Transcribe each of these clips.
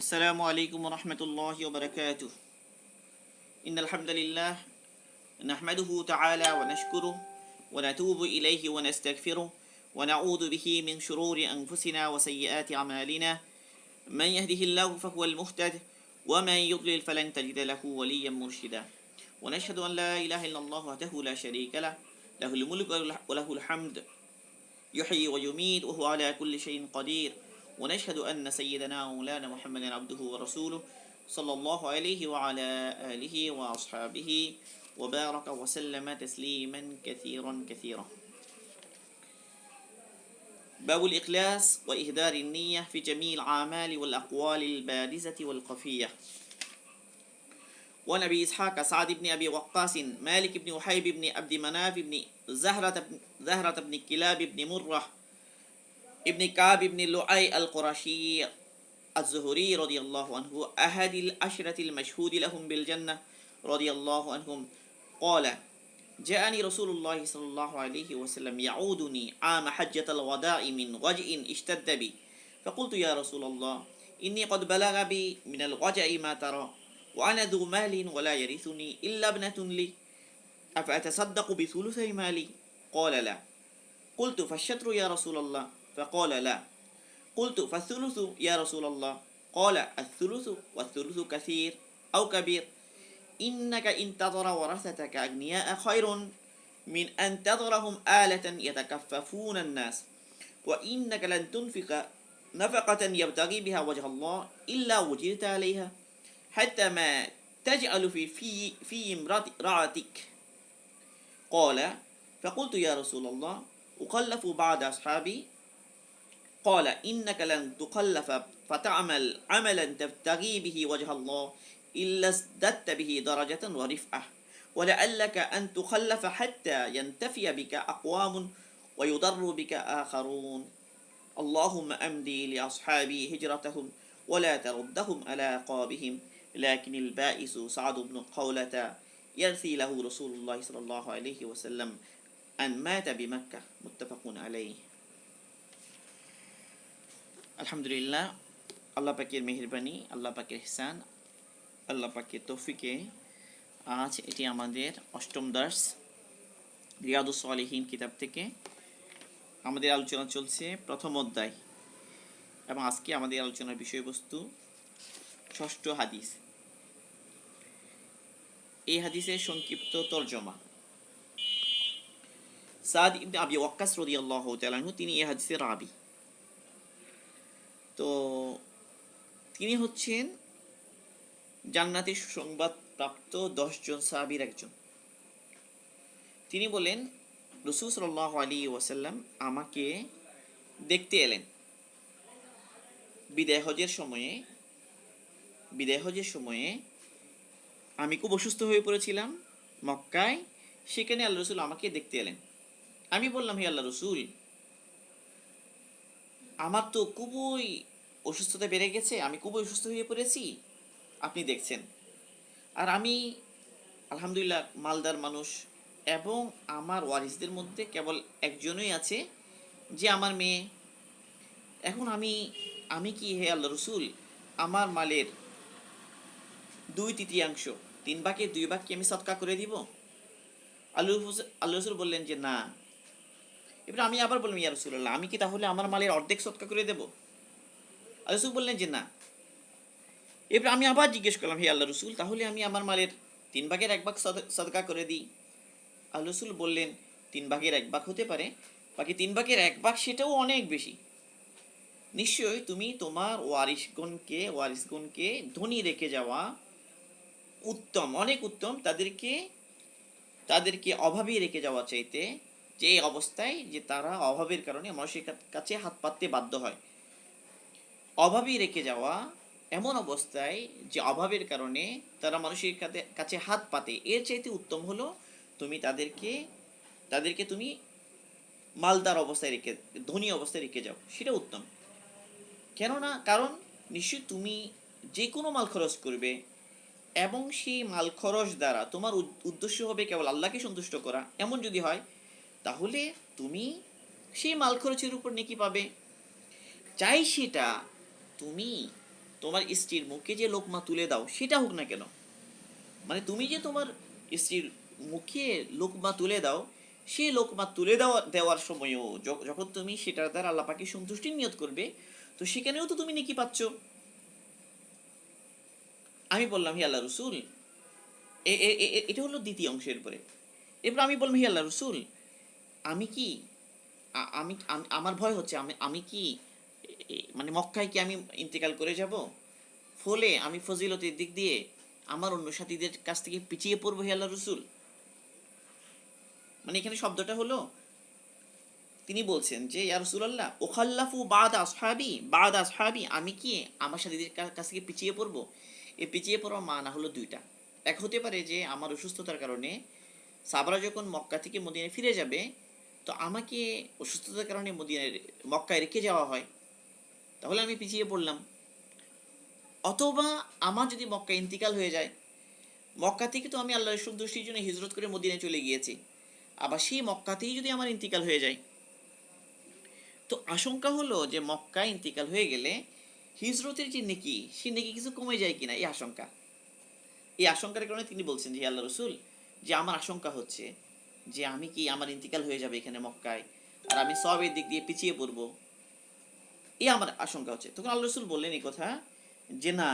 السلام عليكم ورحمة الله وبركاته. إن الحمد لله نحمده تعالى ونشكره ونتوب إليه ونستغفره ونعوذ به من شرور أنفسنا وسيئات أعمالنا. من يهده الله فهو المهتد ومن يضلل فلن تجد له وليا مرشدا. ونشهد أن لا إله إلا الله وحده لا شريك له، له الملك وله الحمد، يحيي ويميت وهو على كل شيء قدير. ونشهد أن سيدنا ومولانا محمدا عبده ورسوله صلى الله عليه وعلى آله وأصحابه وبارك وسلم تسليما كثيرا كثيرا. باب الإخلاص وإهدار النية في جميع الأعمال والأقوال البارزة والخفية. ونبي إسحاق سعد بن أبي وقاص مالك بن وحيب بن عبد مناف بن زهرة بن كلاب بن مرة ابن كعب بن لؤي القرشي الزهري رضي الله عنه أحد العشرة المشهود لهم بالجنة رضي الله عنهم قال: جاءني رسول الله صلى الله عليه وسلم يعودني عام حجة الوداع من وجع اشتد بي، فقلت يا رسول الله إني قد بلغ بي من الوجع ما ترى، وأنا ذو مال ولا يرثني إلا ابنة لي، أفأتصدق بثلث مالي؟ قال لا. قلت فالشطر يا رسول الله؟ فقال لا. قلت فالثلث يا رسول الله؟ قال الثلث، والثلث كثير أو كبير. إنك إن تذر ورثتك أغنياء خير من أن تذرهم آلة يتكففون الناس، وإنك لن تنفق نفقة يبتغي بها وجه الله إلا وجرت عليها حتى ما تجعل في امرأتك. قال فقلت يا رسول الله أكلف بعد أصحابي؟ قال إنك لن تكلف فتعمل عملا تبتغي به وجه الله إلا ازددت به درجة ورفعة، ولعلك أن تخلف حتى ينتفي بك أقوام ويضر بك آخرون. اللهم أمضي لأصحابي هجرتهم ولا تردهم على عقابهم، لكن البائس سعد بن قولة يرثي له رسول الله صلى الله عليه وسلم أن مات بمكة. متفق عليه. আলহামদুলিল্লাহ, আল্লাহ পাকের মেহেরবানি, আল্লাহ পাকের ইহসান, আল্লাহ পাকের তৌফিকে আজ এটি আমাদের অষ্টম দার্স রিয়াদুস সালিহিন কিতাব থেকে আমাদের আলোচনা চলছে প্রথম অধ্যায়, এবং আজকে আমাদের আলোচনার বিষয়বস্তু ষষ্ঠ হাদিস। এই হাদিসের সংক্ষিপ্ত তরজমা। সাদ ইবনে আবি ওয়াক্কাস রাদিয়াল্লাহু তাআলা আনহু, তিনি এই হাদিসের রাবী। তো তিনি হচ্ছেন জান্নাতের সুসংবাদ প্রাপ্ত 10 জন সাহাবীর একজন। তিনি বলেন, রাসূল সাল্লাল্লাহু আলাইহি ওয়াসাল্লাম আমাকে দেখতে এলেন বিদায় হজের সময়ে। আমি খুব অসুস্থ হয়ে পড়েছিলাম মক্কায়, সেখানে আল্লাহ রসুল আমাকে দেখতে এলেন। আমি বললাম, হে আল্লাহ রসুল, আমার তো খুবই অসুস্থতা বেড়ে গেছে, আমি খুবই অসুস্থ হয়ে পড়েছি, আপনি দেখছেন। আর আমি আলহামদুলিল্লাহ মালদার মানুষ, এবং আমার ওয়ারিসদের মধ্যে কেবল একজনই আছে যে আমার মেয়ে। এখন আমি কি হে আল্লাহ রসুল, আমার মালের 2/3, 3 ভাগের 2 ভাগ কি আমি সদকা করে দিব? আল্লাহ রসুল বললেন যে না। এবার আমি আবার বললাম, ইয়া রাসূলুল্লাহ, আমি কি তাহলে আমার মালের অর্ধেক সদকা করে দেব? আল্লাহ রসুল বললেন যে না। এবার আমি আবার জিজ্ঞেস করলাম, হে আল্লাহ রসুল, তাহলে আমি আমার মালের 3 ভাগের 1 ভাগ সদকা করে দিই? আল্লাহ রসুল বললেন, 3 ভাগের 1 ভাগ হতে পারে, বাকি 3 ভাগের 1 ভাগ সেটাও অনেক বেশি। নিশ্চয়ই তুমি তোমার ওয়ারিসগণকে ধনী রেখে যাওয়া উত্তম, অনেক উত্তম, তাদেরকে অভাবী রেখে যাওয়া চাইতে, যে এই অবস্থায় যে তারা অভাবের কারণে মানুষের কাছে হাত পাততে বাধ্য হয়। অভাবী রেখে যাওয়া এমন অবস্থায় যে অভাবের কারণে তারা মানুষের কাছে হাত পাতে, এর চাইতে উত্তম হলো তুমি তাদেরকে তুমি মালদার অবস্থায় রেখে, ধনী অবস্থায় রেখে যাও, সেটা উত্তম। কারণ নিশ্চয়ই তুমি যে কোনো মাল খরচ করবে, এবং সেই মাল খরচ দ্বারা তোমার উদ্দেশ্য হবে কেবল আল্লাহকে সন্তুষ্ট করা, এমন যদি হয় তাহলে তুমি সেই মাল খরচের উপর নেকি পাবে। চাই সেটা তুমি তোমার স্ত্রীর মুখে যে লোকমা তুলে দাও সেটা হোক না কেন, মানে তুমি যে তোমার স্ত্রীর মুখে লোকমা তুলে দাও, সেই লোকমা তুলে দেওয়ার সময়ও যখন তুমি সেটার দ্বারা আল্লাহ পাকে সন্তুষ্টি নিয়ত করবে, তো সেখানেও তো তুমি নেকি পাচ্ছ। আমি বললাম হি আল্লাহ রসুল, এটা হলো দ্বিতীয় অংশের পরে। এরপর আমি বললাম হি আল্লাহ রসুল, আমি কি আমার ভয় হচ্ছে, আমি কি মানে মক্কায় কি আমি ইন্তেকাল করে যাব, ফলে আমি ফজিলতের দিক দিয়ে আমার অন্য সাথীদের কাছ থেকে পিছিয়ে পড়বো হে আল্লাহ রসুল। মানে এখানে শব্দটা হলো, তিনি বলছেন যে ইয়া রাসূলুল্লাহ ওখাল্লাফু বাদ আসহাবি, আমি কি আমার সাথীদের কাছ থেকে পিছিয়ে পড়বো। এই পিছিয়ে পড়ার মানা হলো দুইটা। এক হতে পারে যে আমার অসুস্থতার কারণে সাহাবারা যখন মক্কা থেকে মদিনায় ফিরে যাবে, তো আমাকে অসুস্থতার কারণে মক্কায় রেখে যাওয়া হয়, তাহলে আমি পিছিয়ে পড়লাম। অথবা আমার যদি মক্কা ইন্তিকাল হয়ে যায়, মক্কা থেকে তো আমি আল্লাহর সন্তুষ্টির জন্য হিজরত করে মদিনায় চলে গিয়েছি, আবার সেই মক্কাতেই যদি আমার ইন্তিকাল হয়ে যায়, তো আশঙ্কা হলো যে মক্কায় ইন্তিকাল হয়ে গেলে হিজরতের যে নেকি, সেই নেকি কিছু কমে যায় কিনা, এই আশঙ্কার কারণে তিনি বলছেন যে আল্লাহ রসুল, যে আমার আশঙ্কা হচ্ছে যে আমি কি আমার ইন্তিকাল হয়ে যাবে এখানে মক্কায়, আর আমি সবের দিক দিয়ে পিছিয়ে পড়বো, এই আমার আশঙ্কা হচ্ছে। তখন আল্লাহ রসুল বললেন এই কথা যে না,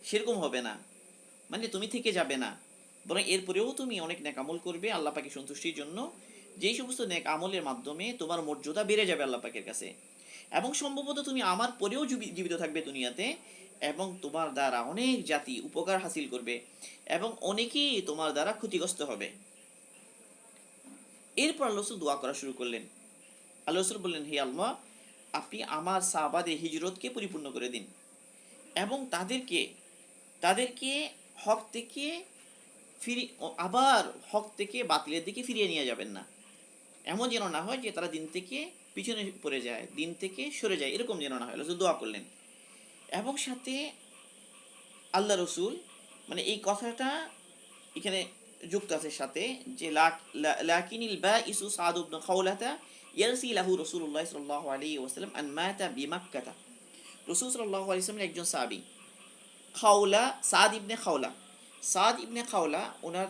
সেরকম হবে না, মানে তুমি থেকে যাবে না, বরং এরপরেও তুমি অনেক নেক আমল করবে আল্লাহ পাকের সন্তুষ্টির জন্য, যেই সমস্ত নেক আমলের মাধ্যমে তোমার মর্যাদা বেড়ে যাবে আল্লাহ পাকের কাছে, এবং সম্ভবত তুমি আমার পরেও জীবিত থাকবে দুনিয়াতে, এবং তোমার দ্বারা অনেক জাতি উপকার হাসিল করবে, এবং অনেকেই তোমার দ্বারা ক্ষতিগ্রস্ত হবে। এরপর আল্লাহ রসুল দোয়া করা শুরু করলেন। আল্লাহ রসুল বললেন হে আল্লাহ, আপনি আমার সাহাবাদের হিজরতকে পরিপূর্ণ করে দিন, এবং তাদেরকে হক থেকে আবার হক থেকে বাতিলের দিকে ফিরিয়ে নিয়ে যাবেন না। এমন যেন না হয় যে তারা দিন থেকে পিছনে পড়ে যায়, দিন থেকে সরে যায়, এরকম যেন না হয়। রসুল দোয়া করলেন। এবং সাথে আল্লাহ রসুল, মানে এই কথাটা এখানে যুক্ত আছে সাথে, যে লাকিনিল বাইসু সাদ ইবনে খাওলাতা ইয়ারসি লাহু রাসূলুল্লাহ সাল্লাল্লাহু আলাইহি ওয়াসাল্লাম আন মাতা বিমাক্কাতা। রাসূল সাল্লাল্লাহু আলাইহি ওয়াসাল্লাম একজন সাহাবী, খাওলা, সাদ ইবনে খাওলা, ওনার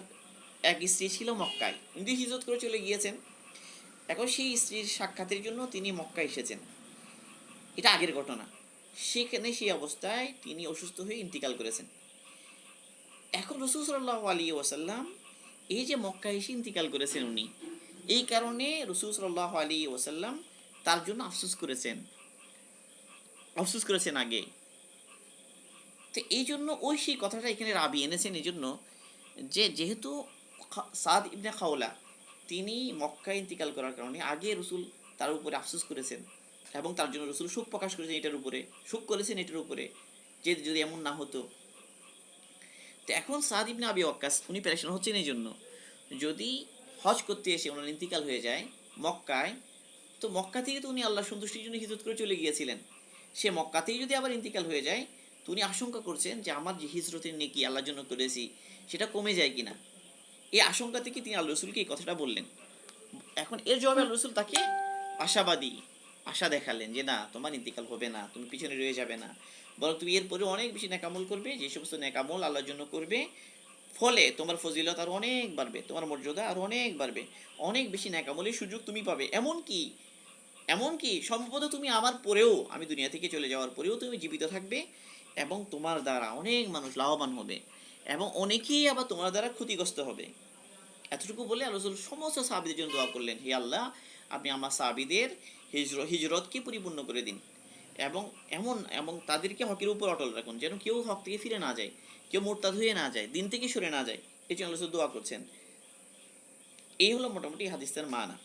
এক স্ত্রী ছিল মক্কায়, উনি হিজরত করে চলে গিয়েছেন। এখন সেই স্ত্রীর সাক্ষাতের জন্য তিনি মক্কায় এসেছেন, এটা আগের ঘটনা। সেখানে সেই অবস্থায় তিনি অসুস্থ হয়ে ইন্তিকাল করেছেন। এখন রসুল সাল্লাল্লাহু আলাইহি ওয়াসাল্লাম এই যে মক্কায় এসে ইন্তিকাল করেছেন উনি, এই কারণে রসুল সাল্লাল্লাহু আলাইহি ওয়াসাল্লাম তার জন্য আফসোস করেছেন আগে। তো এই জন্য ওই সেই কথাটা এখানে রাবি এনেছেন এই জন্য, যে যেহেতু সাদ ইবনে খাওলা তিনি মক্কায় ইন্তিকাল করার কারণে আগে রসুল তার উপরে আফসোস করেছেন, এবং তার জন্য রসুল শোক প্রকাশ করেছেন এটার উপরে, যে যদি এমন না হতো। তো এখন সাদ ইবনে আবি ওয়াক্কাস উনি প্যারেশান হচ্ছেন এই জন্য, যদি হজ করতে এসে ওনার ইন্তিকাল হয়ে যায় মক্কায়, তো মক্কা থেকে তো উনি আল্লাহর সন্তুষ্টির জন্য হিজরত করে চলে গিয়েছিলেন, সে মক্কাতেই যদি আবার ইন্তিকাল হয়ে যায়, তো উনি আশঙ্কা করছেন যে আমার যে হিজরতের নেকি আল্লাহর জন্য করেছি সেটা কমে যায় কিনা। এই আশঙ্কা থেকে তিনি আল্লাহ রসুলকে এই কথাটা বললেন। এখন এর জবাবে আল্লাহ রসুল তাকে আশা দেখালেন যে না, তোমার ইন্তিকাল হবে না, তুমি পিছনে রয়ে যাবে না, বরং তুমি এরপরে অনেক বেশি নেকামল করবে, যে সমস্ত নেকামল আল্লাহর জন্য করবে, ফলে তোমার ফজিলত আরো অনেক বাড়বে, তোমার মর্যাদা আরো অনেক বাড়বে, অনেক বেশি নেকামলের সুযোগ তুমি পাবে। এমনকি সম্ভবত তুমি আমার পরেও, আমি দুনিয়া থেকে চলে যাওয়ার পরেও তুমি জীবিত থাকবে, এবং তোমার দ্বারা অনেক মানুষ লাভবান হবে, এবং অনেকেই আবার তোমার দ্বারা ক্ষতিগ্রস্ত হবে। এতটুকু বলে আল্লাহ রাসূল সমস্ত সাহাবীদের জন্য দোয়া করলেন, হে আল্লাহ, আপনি আমার সাহাবীদের হিজরতকে পরিপূর্ণ করে দিন, এবং তাদেরকে হকের উপর অটল রাখুন, যেন কেউ হক থেকে ফিরে না যায়, কেউ মোরতাদ হয়ে না যায়, দিন থেকে সরে না যায়। এই জন্য আল্লাহ রাসূল দোয়া করছেন। এই হলো মোটামুটি হাদিসের মানা।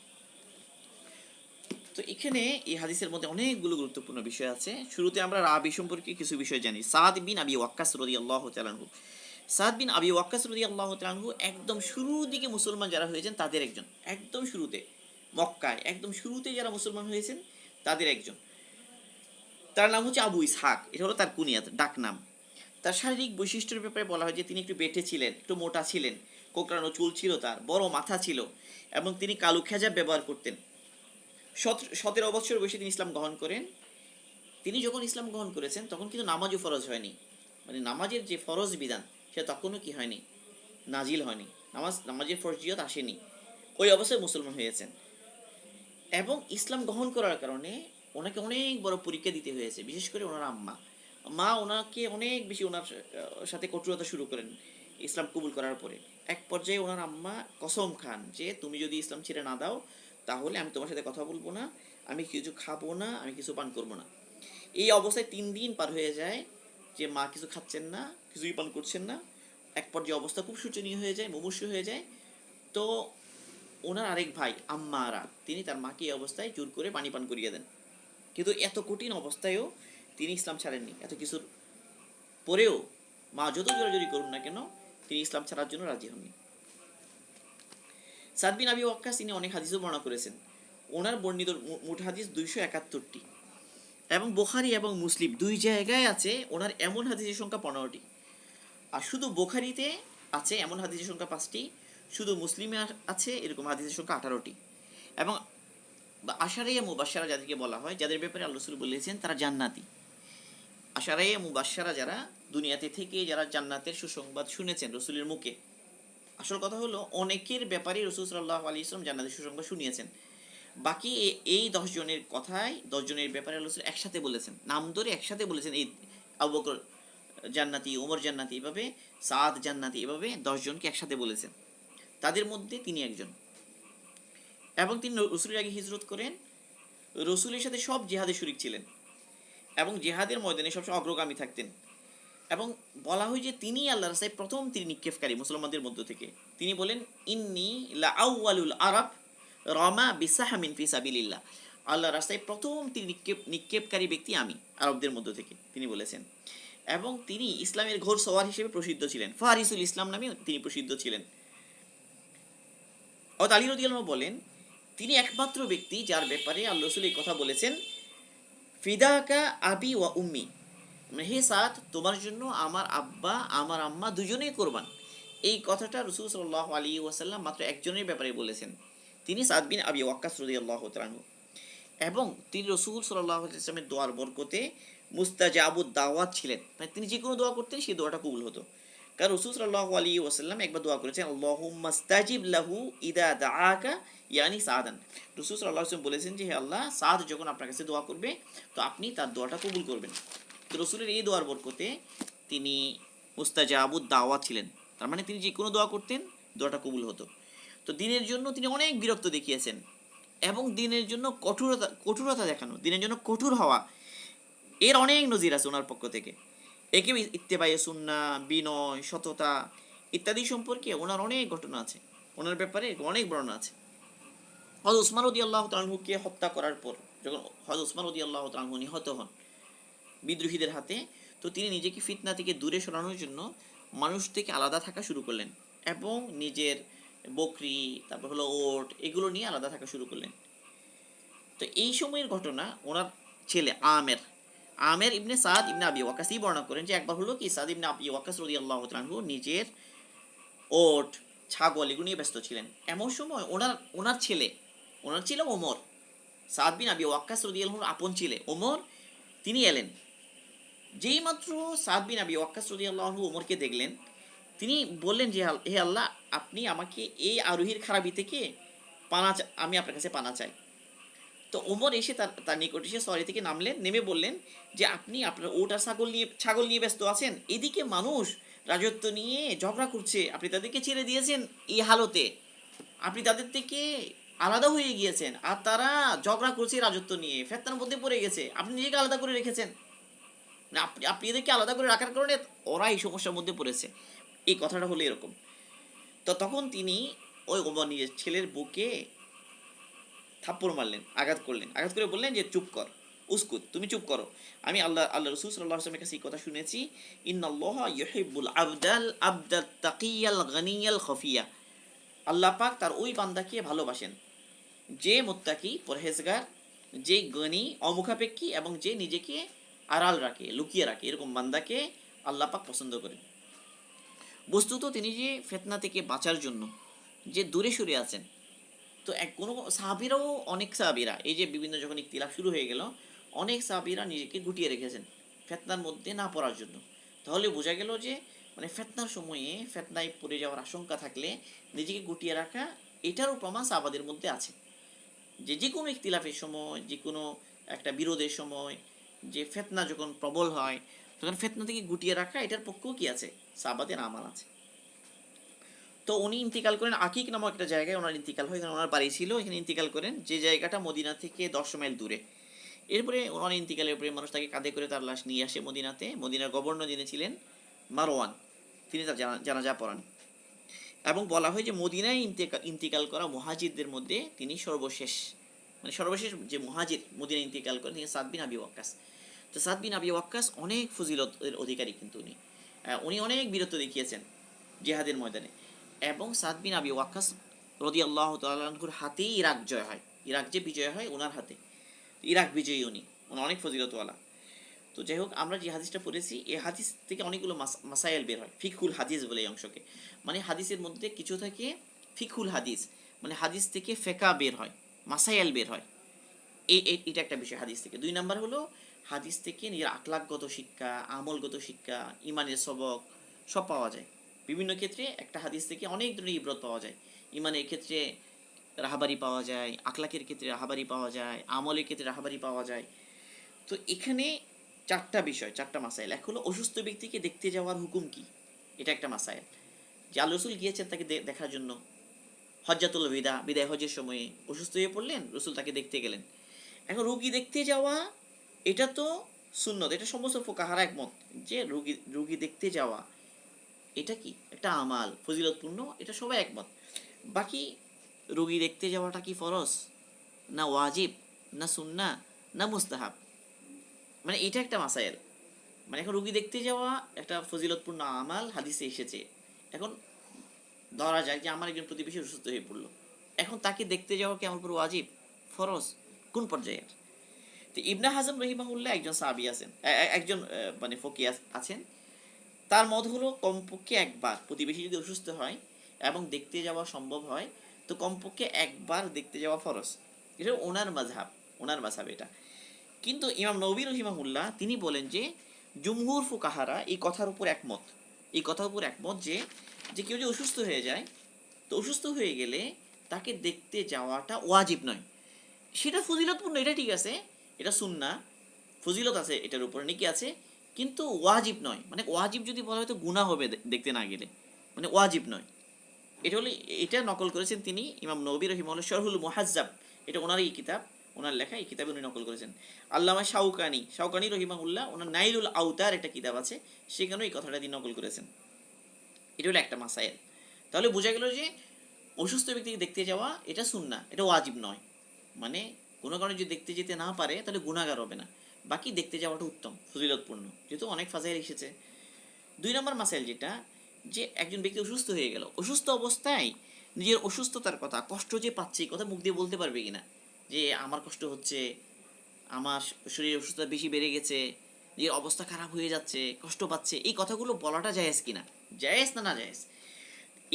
তো এখানে এই হাদিসের মধ্যে অনেকগুলো গুরুত্বপূর্ণ বিষয় আছে। শুরুতে আমরা রাবি সম্পর্কে কিছু বিষয় জানি। সাদ বিন আবি ওয়াক্কাস রাদিয়াল্লাহু তাআলা আনহু, সাদ বিন আবি ওয়াক্কাস রাদিয়াল্লাহু তাআলা আনহু একদম শুরুর দিকে মুসলমান যারা হয়েছেন তাদের একজন, একদম শুরুতে মক্কায় একদম শুরুতে যারা মুসলমান হয়েছেন তাদের একজন। তার নাম হচ্ছে আবু ইসহাক, এটা হলো তার কুনিয়াত, ডাক নাম। তার শারীরিক বৈশিষ্ট্যের ব্যাপারে বলা হয় যে তিনি একটু বেঁটে ছিলেন, একটু মোটা ছিলেন, কোঁকড়ানো চুল ছিল তার, বড় মাথা ছিল, এবং তিনি কালো খেজাব ব্যবহার করতেন। 17 বছর বয়সে তিনি ইসলাম গ্রহণ করেন, তিনি যখন ইসলাম গ্রহণ করেছেন তখন কিন্তু নামাজও ফরজ হয়নি, মানে নামাজের যে ফরজ বিধান সেটা তখনও কি হয়নি, নাজিল হয়নি, নামাজের ফরজিয়ত আসেনি। ওই অবস্থায় মুসলমান হয়েছেন এবং ইসলাম গ্রহণ করার কারণে ওনাকে অনেক বড় পরীক্ষা দিতে হয়েছে, বিশেষ করে ওনার মা ওনাকে অনেক বেশি ওনার সাথে কঠোরতা শুরু করেন ইসলাম কবুল করার পরে। এক পর্যায়ে ওনার আম্মা কসম খান যে তুমি যদি ইসলাম ছেড়ে না দাও তাহলে আমি তোমার সাথে কথা বলবো না, আমি কিছু খাবো না, আমি কিছু পান করবো না। এই অবস্থায় 3 দিন পার হয়ে যায় যে মা কিছু খাচ্ছেন না, কিছুই পান করছেন না। এক পর্যায়ে অবস্থা খুব শোচনীয় হয়ে যায়, মুমূর্ষু হয়ে যায়। তো ওনার আরেক ভাই আম্মারা তিনি তার মাকে এই অবস্থায় জোর করে পানি পান করিয়ে দেন। কিন্তু এত কঠিন অবস্থায়ও তিনি ইসলাম ছাড়েননি। এত কিছুর পরেও মা যত জোরাজোরি করুন না কেন তিনি ইসলাম ছাড়ার জন্য রাজি হননি। সাদ বিন আবি ওয়াক্কাস তিনি অনেক হাদিসও বর্ণনা করেছেন। ওনার বর্ণিত মোট হাদিস 271টি এবং বুখারী এবং মুসলিম দুই জায়গায় আছে ওনার এমন হাদিসের সংখ্যা 15টি। আর শুধু বুখারীতে আছে এমন হাদিসের সংখ্যা 5টি, শুধু মুসলিমে আছে এরকম হাদিসের সংখ্যা 18টি। এবং আশারায়ে মুবাশশারা যাদেরকে বলা হয়, যাদের ব্যাপারে আল্লাহ রাসূল বলেছেন তারা জান্নাতি, আশারায়ে মুবাশশারা যারা দুনিয়াতে থেকে যারা জান্নাতের সুসংবাদ শুনেছেন রাসূলের মুখে। আসল কথা হলো অনেকের ব্যাপারে রাসূল সাল্লাল্লাহু আলাইহি ওয়াসাল্লাম জান্নাতের সুসংবাদ শুনিয়েছেন, বাকি এই 10 জনের কথায় 10 জনের ব্যাপারে আল্লাহ রাসূল একসাথে বলেছেন, নাম ধরে একসাথে বলেছেন। এই আবু বকর জান্নাতি, ওমর জান্নাতি, এভাবে সাদ জান্নাতি, এভাবে 10 জনকে একসাথে বলেছেন। তাদের মধ্যে তিনি একজন। এবং তিনি রসুলের আগে হিজরত করেন, রসুলের সাথে সব জিহাদে শরীক ছিলেন এবং জিহাদের ময়দানে সবসময় অগ্রগামী থাকতেন। এবং বলা হয় যে তিনি আল্লাহ রাস্তায় প্রথম তিনি নিক্ষেপকারী মুসলমানদের মধ্য থেকে। তিনি বলেন ইন্নী লা আউয়ালুল আরব রমা বিসাহামিন ফি সাবিলিল্লাহ, আল্লাহ রাস্তায় প্রথম তিনি নিক্ষেপকারী ব্যক্তি আমি আরবদের মধ্য থেকে, তিনি বলেছেন। এবং তিনি ইসলামের ঘোর সওয়ার হিসেবে প্রসিদ্ধ ছিলেন, ফারিসুল ইসলাম নামে তিনি প্রসিদ্ধ ছিলেন। আলী রাদিয়াল্লাহু বলেন তিনি একমাত্র ব্যক্তি যার ব্যাপারে আল্লাহ রাসূল এই কথা বলেছেন, ফিদাকা আবি ওয়া উম্মি, হে সাদ তোমার জন্য আমার আব্বা আমার আম্মা দুজনেই কোরবান। এই কথাটা রাসূল সাল্লাল্লাহু আলাইহি ওয়াসাল্লাম মাত্র একজনের ব্যাপারে বলেছেন, তিনি সাদ বিন আবি ওয়াক্কাস রাদিয়াল্লাহু তাআলা আনহু। এবং তিনি রাসূল সাল্লাল্লাহু আলাইহি ওয়াসাল্লামের দোয়ার বরকতে মুস্তাজাবুদ দাওয়াত ছিলেন, মানে তিনি যে কোনো দোয়া করতেন সেই দোয়াটা কবুল হতো। কারণ রাসূল সাল্লাল্লাহু আলাইহি ওয়াসাল্লাম একবার দোয়া করেছেন আল্লাহুম্মা স্তাজিব লাহু ইদা দাআকা ইয়ানি সাদান। রাসূল সাল্লাল্লাহু আলাইহি ওয়াসাল্লাম বলেছেন যে হে আল্লাহ, সাদ যখন আপনার কাছে দোয়া করবে তো আপনি তার দোয়াটা কবুল করবেন। তো রাসূলের এই দোয়ার বরকতে তিনি মুস্তাজাবুদ দাওয়াত ছিলেন, তার মানে তিনি যে কোনো দোয়া করতেন দোয়াটা কবুল হতো। তো দিনের জন্য তিনি অনেক বিরক্ত দেখিয়েছেন এবং দিনের জন্য কঠোরতা দেখানো, দিনের জন্য কঠোর হওয়া, এর অনেক নজির আছে ওনার পক্ষ থেকে। একে ইত্তেবায়ে সুন্নাহ, বিনয়, সততা ইত্যাদি সম্পর্কে ওনার অনেক ঘটনা আছে, ওনার ব্যাপারে অনেক বর্ণনা আছে। হযরত উসমান রাদিয়াল্লাহু তাআলা আনহুকে হত্যা করার পর যখন হযরত উসমান রাদিয়াল্লাহু তাআলা আনহু নিহত হন বিদ্রোহীদের হাতে, তো তিনি নিজেকে ফিতনা থেকে দূরে সরানোর জন্য মানুষ থেকে আলাদা থাকা শুরু করলেন এবং নিজের বকরি, তারপর হলো ওট, এগুলো নিয়ে আলাদা থাকা শুরু করলেন। তো এই সময়ের ঘটনা ওনার ছেলে আমের ইবনে সাদ ইবনে আবি ওয়াক্কাসই বর্ণনা করেন যে একবার হলো কি সাদ ইবনে আবি ওয়াক্কাস রাদিয়াল্লাহু তাআলা আনহু নিজের ওট, ছাগল এগুলো নিয়ে ব্যস্ত ছিলেন। এমন সময় ওনার ছেলে ওমর, সাদ বিন আবি ওয়াক্কাস রাদিয়াল্লাহু আনহুর আপন ছেলে ওমর, তিনি এলেন। যেই মাত্র সাদ বিন আবি ওয়াক্কাস রাদিয়াল্লাহু আনহু ওমরকে দেখলেন, তিনি বললেন যে হে আল্লাহ, আপনি আমাকে এই আরোহীর খারাপি থেকে আমি আপনার কাছে পানা চাই। তো ওমর এসে তার নিকট এসে সরি থেকে নামলেন, নেমে বললেন যে আপনি আপনার ওট আর ছাগল নিয়ে ব্যস্ত আছেন, এদিকে মানুষ রাজত্ব নিয়ে ঝগড়া করছে, আপনি তাদেরকে ছেড়ে দিয়েছেন এই হালতে, আপনি তাদের থেকে আলাদা হয়ে গিয়েছেন আর তারা ঝগড়া করছে রাজত্ব নিয়ে, ফেতনার মধ্যে পড়ে গেছে, আপনি নিজেকে আলাদা করে রেখেছেন না, আপনি এদেরকে আলাদা করে রাখার কারণে ওরা এই সমস্যার মধ্যে পড়েছে। এই কথাটা হলো এরকম। তো তখন তিনি ওই ওমর নিজের ছেলের বুকে থাপ্পড় মারলেন, আঘাত করে বললেন যে চুপ কর, উসকুত, তুমি চুপ করো। আমি আল্লাহ রাসূল সাল্লাল্লাহু আলাইহি ওয়াসাল্লামের কাছে এই কথা শুনেছি, ইন্নাল্লাহা ইউহিব্বুল আবদাল তাকিয়াল গানিয়াল খফিয়া, আল্লাহ পাক তার ওই বান্দাকে ভালোবাসেন যে মুত্তাকি, পরহেজগার, যে গনি, অমুখাপেক্ষী এবং যে নিজেকে আড়াল রাখে, লুকিয়ে রাখে, এরকম বান্দাকে আল্লাহ পাক পছন্দ করেন। বস্তুত তিনি যে ফিতনা থেকে বাঁচার জন্য যে দূরে সরে আছেন, তো কোনো সাহাবীরাও, অনেক সাহাবীরা এই যে বিভিন্ন যখন ইখতিলাফ শুরু হয়ে গেল অনেক সাহাবীরা নিজেকে গুটিয়ে রেখেছেন ফিতনার মধ্যে না পড়ার জন্য। তাহলে বোঝা গেল যে মানে ফিতনার সময়ে ফিতনায় পড়ে যাওয়ার আশঙ্কা থাকলে নিজেকে গুটিয়ে রাখা, এটারও প্রমাণ সাহাবাদের মধ্যে আছে। যে কোনো ইখতিলাফের সময়, যে কোনো একটা বিরোধের সময়, যে ফিতনা যখন প্রবল হয় তখন ফিতনা থেকে গুটিয়ে রাখা, এটার পক্ষেও কি আছে, সাহাবাদের আমল আছে। তো উনি ইন্তিকাল করেন আকিক নামক একটা জায়গায়, ওনার ইন্তিকাল হয়, এখানে ওনার বাড়ি ছিল, এখানে ইন্তিকাল করেন, যে জায়গাটা মদিনা থেকে 10 মাইল দূরে। এরপরে ওনার ইন্তিকালের উপরে মানুষ তাকে কাঁধে করে তার লাশ নিয়ে আসে মদিনাতে। মদিনার গভর্নর যিনি ছিলেন মারওয়ান, তিনি তার জানাজা পড়ান। এবং বলা হয় যে মদিনায় ইন্তিকাল করা মুহাজিরদের মধ্যে তিনি সর্বশেষ, মানে সর্বশেষ যে মুহাজির মদিনায় ইন্তিকাল করেন তিনি সাদ বিন আবি ওয়াক্কাস। তো সাদ বিন আবি ওয়াক্কাস অনেক ফজিলতের অধিকারী, কিন্তু উনি অনেক বীরত্ব দেখিয়েছেন জিহাদের ময়দানে। এবং সাদ বিন আবি ওয়াক্কাস রাদিয়াল্লাহু তাআলা আনহুর হাতেই ইরাক জয় হয়, ইরাক যে বিজয় হয় ওনার হাতে, ইরাক বিজয়ী উনি অনেক ফজিলতওয়ালা। তো যাই হোক, আমরা যে হাদিসটা পড়েছি এই হাদিস থেকে অনেকগুলো মাসাইল বের হয়, ফিকহুল হাদিস বলে এই অংশকে। মানে হাদিসের মধ্যে কিছু থাকে ফিকহুল হাদিস, মানে হাদিস থেকে ফেকা বের হয়, মাসাইল বের হয়, এটা একটা বিষয় হাদিস থেকে। 2 নাম্বার হলো হাদিস থেকে নিজের আখলাকগত শিক্ষা, আমলগত শিক্ষা, ইমানের সবক সব পাওয়া যায়। বিভিন্ন ক্ষেত্রে একটা হাদিস থেকে অনেক ধরনের ইবরত পাওয়া যায়। ইমানের ক্ষেত্রে রাহাবারি পাওয়া যায়, আখলাকের ক্ষেত্রে রাহাবারি পাওয়া যায়, আমলের ক্ষেত্রে রাহাবারি পাওয়া যায়। তো এখানে 4টা বিষয়, 4টা মাসাইল। এক হলো অসুস্থ ব্যক্তিকে দেখতে যাওয়ার হুকুম কি, এটা একটা মাসাইল, যে আল্লাহ রসুল গিয়েছেন তাকে দেখার জন্য। হজ্জাতুল বিদায় হজের সময়ে অসুস্থ হয়ে পড়লেন, রসুল তাকে দেখতে গেলেন। এখন রুগী দেখতে যাওয়া, এটা তো সুন্নত, এটা সমস্ত ফুকাহারা একমত যে রুগী দেখতে যাওয়া এটা কি একটা আমাল ফজিলতপূর্ণ, এটা সবাই একমত। বাকি রুগী দেখতে যাওয়াটা কি ফরজ, না ওয়াজিব, না সুন্না, না মুস্তাহাব, মানে এটা একটা মাসাইল। মানে এখন রুগী দেখতে যাওয়া একটা ফজিলতপূর্ণ আমাল হাদিসে এসেছে। এখন ধরা যায় যে আমার একজন প্রতিবেশী অসুস্থ হয়ে পড়লো, এখন তাকে দেখতে যাওয়া কি আমার উপর ওয়াজিব, ফরজ, কোন পর্যায়ের? তো ইবনে হাজম রহিমাহুল্লাহ একজন সাহাবী আছেন, একজন মানে ফকি আছেন, তার মত হলো কমপক্ষে একবার প্রতিবেশী যদি অসুস্থ হয় এবং দেখতে যাওয়া সম্ভব হয়, তো কমপক্ষে একবার দেখতে যাওয়া ফরজ। এটা ওনার মাযহাব, ওনার মাযহাব এটা। কিন্তু ইমাম নবী রহিমাহুল্লাহ তিনি বলেন যে জুমহুর ফুকাহারা এই কথার উপর একমত, এই কথার উপর একমত যে যে কেউ যদি অসুস্থ হয়ে যায়, তো অসুস্থ হয়ে গেলে তাকে দেখতে যাওয়াটা ওয়াজিব নয়। সেটা ফজিলতপূর্ণ, এটা ঠিক আছে, এটা সুন্না, ফজিলত আছে এটার উপর, নেকি আছে, কিন্তু ওয়াজিব নয়। মানে ওয়াজিব যদি বলা হয় তো গুনাহ হবে দেখতে না গেলে, মানে ওয়াজিব নয়। এটা হলো, এটা নকল করেছেন তিনি ইমাম নবী রহিমাহুল্লাহ শরহুল মুহাজ্জাব, এটা ওনারই কিতাব, ওনার লেখা, এই কিতাবে উনি নকল করেছেন। আল্লামা শাওকানি রহিমাহুল্লাহ ওনার নাইলুল আওতার একটা কিতাব আছে, সেখানেও এই কথাটা তিনি নকল করেছেন। এটা হলো একটা মাসাইল। তাহলে বোঝা গেল যে অসুস্থ ব্যক্তিকে দেখতে যাওয়া এটা সুন্নাহ, এটা ওয়াজিব নয়। মানে কোনো কারণে যদি দেখতে যেতে না পারে তাহলে গুনাহগার হবে না। বাকি দেখতে যাওয়াটা উত্তম, ফজিলতপূর্ণ, যেহেতু অনেক ফাজাইল এসেছে। 2 নম্বর মাসাইল যেটা, যে একজন ব্যক্তি অসুস্থ হয়ে গেল, অসুস্থ অবস্থায় নিজের অসুস্থতার কথা, কষ্ট যে পাচ্ছে কথা মুখ দিয়ে বলতে পারবে কিনা, যে আমার কষ্ট হচ্ছে, আমার শরীরের অসুস্থতা বেশি বেড়ে গেছে, নিজের অবস্থা খারাপ হয়ে যাচ্ছে, কষ্ট পাচ্ছে, এই কথাগুলো বলাটা জায়েজ কিনা, জায়েজ না না জায়েজ।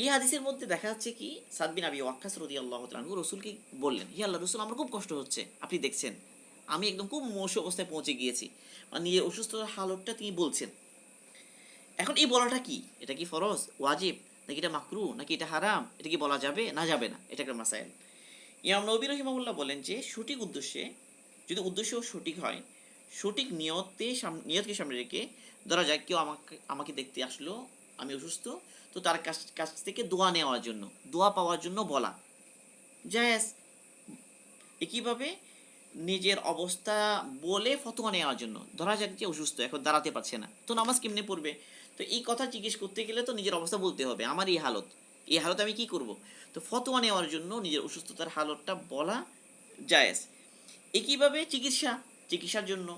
এই হাদিসের মধ্যে দেখা যাচ্ছে কি সাদ বিন আবি ওয়াক্কাস রাদিয়াল্লাহু তাআলা আনহু রাসূলকে বললেন, হে আল্লাহর রাসূল, আমার খুব কষ্ট হচ্ছে, আপনি দেখছেন আমি একদম খুব মুমূর্ষু অবস্থায় পৌঁছে গিয়েছি, মানে নিজের অসুস্থতার হালতটা তিনি বলছেন। এখন এই বলাটা কি, এটা কি ফরজ, ওয়াজিব, নাকি এটা মাকরু, নাকি এটা হারাম, এটা কি বলা যাবে না যাবে না, এটা একটা মাসাইল। ইমাম নবী রহিমাহুল্লাহ বলেন যে সঠিক উদ্দেশ্যে, যদি উদ্দেশ্য সঠিক হয়, সঠিক নিয়তকে সামনে রেখে, ধরা যায় কেউ আমাকে দেখতে আসলো, আমি অসুস্থ, তো তার কাছ থেকে দোয়া নেওয়ার জন্য, দোয়া পাওয়ার জন্য বলা জায়েজ। একইভাবে নিজের অবস্থা বলে ফতোয়া নেওয়ার জন্য, ধরা যাক যে অসুস্থ, এখন দাঁড়াতে পারছে না, তো নামাজ কেমনে পড়বে, তো এই কথা জিজ্ঞেস করতে গেলে তো নিজের অবস্থা বলতে হবে, আমার এই হালত, এই হালত আমি কি করব, তো ফতোয়া নেওয়ার জন্য নিজের অসুস্থতার হালতটা বলা জায়েজ। একইভাবে চিকিৎসার জন্য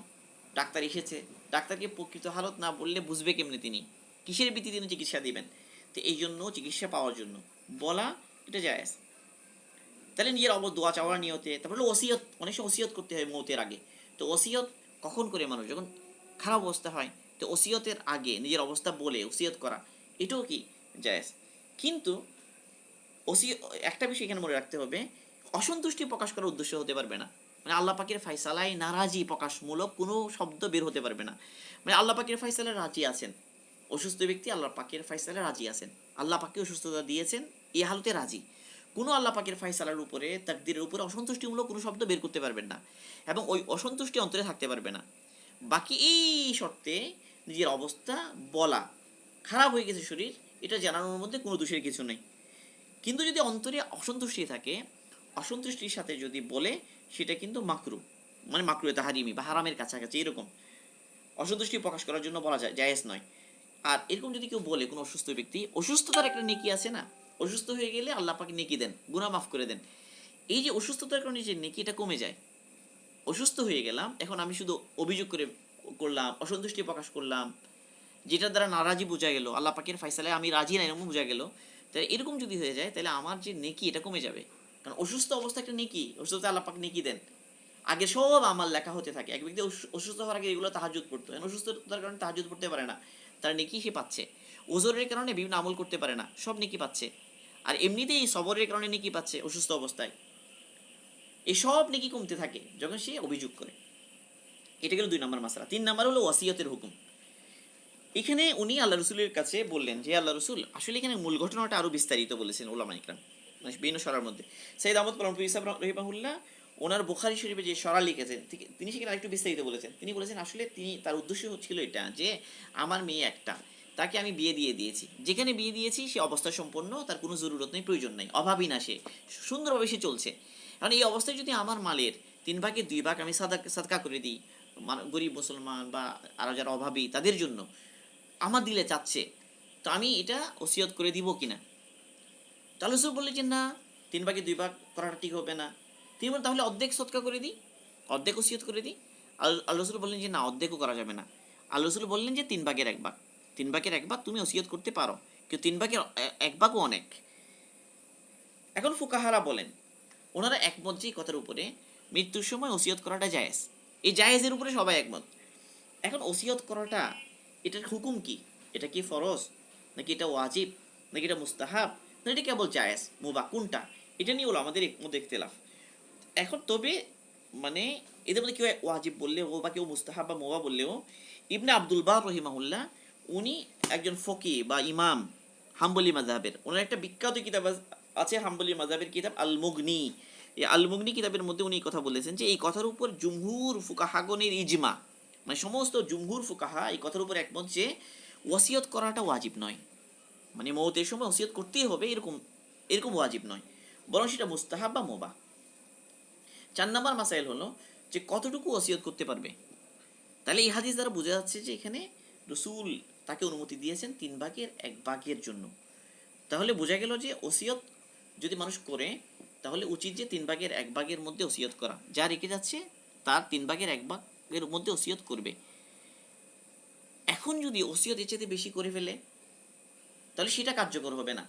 ডাক্তার এসেছে, ডাক্তারকে প্রকৃত হালত না বললে বুঝবে কেমনে তিনি, কিসের ভিত্তিতে তিনি চিকিৎসা দিবেন, তো এই জন্য চিকিৎসা পাওয়ার জন্য বলা, এটা জায়েজ। তাহলে নিজের দোয়া চাওয়ার নিয়তে। তারপর হলো ওসিয়ত, অনেক সময় ওসিয়ত করতে হয় মৌতের আগে। তো ওসিয়ত কখন করে মানুষ, যখন খারাপ অবস্থা হয়, তো ওসিয়তের আগে নিজের অবস্থা বলে ওসিয়ত করা, এটাও কি জায়েজ। কিন্তু ওসি একটা বিষয় এখানে মনে রাখতে হবে, অসন্তুষ্টি প্রকাশ করার উদ্দেশ্য হতে পারবে না। মানে আল্লাহ পাকের ফায়সালায় নারাজি প্রকাশমূলক কোনো শব্দ বের হতে পারবে না। মানে আল্লাহ পাকের ফায়সালায় রাজি আছেন, অসুস্থ ব্যক্তি আল্লাহ পাকের ফায়সালায় রাজি আছেন, আল্লাহ পাককে অসুস্থতা দিয়েছেন, এই হালতে রাজি। কোনো আল্লাহ পাকের ফায়সালার উপরে, তাকদীরের উপরে অসন্তুষ্টিমূলক কোনো শব্দ বের করতে পারবেন না, এবং ওই অসন্তুষ্টি অন্তরে থাকতে পারবে না। বাকি এই শর্তে নিজের অবস্থা বলা, খারাপ হয়ে গেছে শরীর, এটা জানানোর মধ্যে কোনো দোষের কিছু নেই। কিন্তু যদি অন্তরে অসন্তুষ্টি থাকে, অসন্তুষ্টির সাথে যদি বলে, সেটা কিন্তু মাকরু, মানে মাকরু তাহারিমি বা হারামের কাছাকাছি এরকম। অসন্তুষ্টি প্রকাশ করার জন্য বলা যায়, জায়েজ নয়। আর এরকম যদি কেউ বলে, কোনো অসুস্থ ব্যক্তি, অসুস্থতার একটা নেকি আছে না, অসুস্থ হয়ে গেলে আল্লাহ পাক নেকি দেন, গুনাহ মাফ করে দেন। এই যে অসুস্থতার কারণে যে নেকিটা কমে যায়, অসুস্থ হয়ে গেলাম, এখন আমি শুধু অভিযোগ করলাম, অসন্তুষ্টি প্রকাশ করলাম, যেটার দ্বারা নারাজি বোঝা গেল, আল্লাহ পাকের ফায়সালায় আমি রাজি না এরকম বোঝা গেল, তাহলে এরকম যদি হয়ে যায়, তাহলে আমার যে নেকি এটা কমে যাবে। কারণ অসুস্থ অবস্থা একটা নেকি, অসুস্থতা আল্লাহ পাক নেকি দেন। আগে সব আমার লেখা হতে থাকে। এক ব্যক্তি অসুস্থ হওয়ার আগে এগুলো তাহাজ্জুদ পড়তো, এখন অসুস্থতার কারণে তাহাজ্জুদ পড়তে পারে না, তার নেকি সে পাচ্ছে। ওজরের কারণে বিভিন্ন আমল করতে পারে না, সব নেকি পাচ্ছে। আর এমনিতেই সবরের কারণে নেকি পাচ্ছে অসুস্থ অবস্থায়। এই সব নেকি কমতে থাকে যখন সে অভিযোগ করে। এটা গেল 2 নম্বর মাসআলা। 3 নম্বর হলো ওয়াসিয়তের হুকুম। এখানে উনি আল্লাহ রসুলের কাছে বললেন যে, আল্লাহ রসুল, আসলে এখানে মূল ঘটনাটা আরো বিস্তারিত বলেছেন ওলামা ইকরাম, মানে বিভিন্ন সরার মধ্যে। সৈয়দ আহমদ কলমপুর ইসাব রহিমাহুল্লাহ ওনার বুখারী শরীফে যে সরা লিখেছেন, তিনি সেখানে আরেকটু বিস্তারিত বলেছেন। তিনি বলেছেন আসলে তার উদ্দেশ্য ছিল এটা যে, আমার মেয়ে একটা, তাকে আমি বিয়ে দিয়ে দিয়েছি, যেখানে বিয়ে দিয়েছি সে অবস্থা সম্পন্ন, তার কোনো জরুরত নেই, প্রয়োজন নেই, অভাবই না, সে সুন্দরভাবে সে চলছে। কারণ এই অবস্থায় যদি আমার মালের 3 ভাগের 2 ভাগ আমি সাদকা করে দিই গরিব মুসলমান বা আরো যারা অভাবী তাদের জন্য, আমার দিলে চাচ্ছে, তো আমি এটা ওসিয়ত করে দিব কিনা। তো আল্লাহ রসুল বললেন যে না, 3 ভাগে 2 ভাগ করাটা ঠিক হবে না। তিনি বলেন তাহলে অর্ধেক সৎকা করে দিই, অর্ধেক ওসিয়ত করে দিই। আল্লাহ রসুল বললেন যে না, অর্ধেকও করা যাবে না। আল্লাহ রসুল বললেন যে 3 ভাগের 1 ভাগ, 3 ভাগের 1 ভাগ তুমি ওসিয়ত করতে পারো, কিন্তু 3 ভাগের 1 ভাগও অনেক। এখন ফুকাহারা বলেন, ওনারা একমত যে এই কথার উপরে, মৃত্যুর সময় ওসিয়ত করাটা জায়েজ, এই জায়েজের উপরে সবাই একমত। এখন ওসিয়ত করাটা, এটার হুকুম কি? এটা কি ফরজ, নাকি এটা ওয়াজিব, নাকি এটা মুস্তাহাব, না এটা কেবল জায়েজ মুবাহ, কোনটা? এটা নিয়ে হলো আমাদের মধ্যে ইখতিলাফ। এখন তবে মানে এদের মধ্যে কেউ ওয়াজিব বললেও বা কেউ মুস্তাহাব বা মুবাহ বললেও, ইবনে আব্দুল বার রহিমাহুল্লাহ, উনি একজন ফকি বা ইমাম হাম্বলি মাযহাবের, ওনার একটা বিখ্যাত কিতাব আছে হাম্বলি মাযহাবের কিতাব আল মুগনি। এই আল মুগনি কিতাবের মধ্যে উনি কথা বলেছেন যে, এই কথার উপর জুমহুর ফুকাহাগণের ইজমা, মানে সমস্ত জুমহুর ফুকাহা এই কথার উপর একমত যে ওয়াসিয়ত করাটা ওয়াজিব নয়, মানে মওতের সময় ওসিয়ত করতেই হবে এরকম, এরকম ওয়াজিব নয়, বরং সেটা মুস্তাহাব বা মুবাহ। 4 নম্বর মাসাইল হলো যে কতটুকু ওসিয়ত করতে পারবে। তাহলে এই হাদিস দ্বারা বোঝা যাচ্ছে যে এখানে রসুল তাকে অনুমতি দিয়েছেন 3 ভাগের 1 ভাগের জন্য। তাহলে বোঝা গেল যে ওসিয়ত যদি মানুষ করে, তাহলে উচিত যে 3 ভাগের 1 ভাগের মধ্যে ওসিয়ত করা, যা রেখে যাচ্ছে তার 3 ভাগের 1 ভাগের মধ্যে ওসিয়ত করবে। এখন যদি ওসিয়ত এর চাইতে বেশি করে ফেলে, তাহলে সেটা কার্যকর হবে না।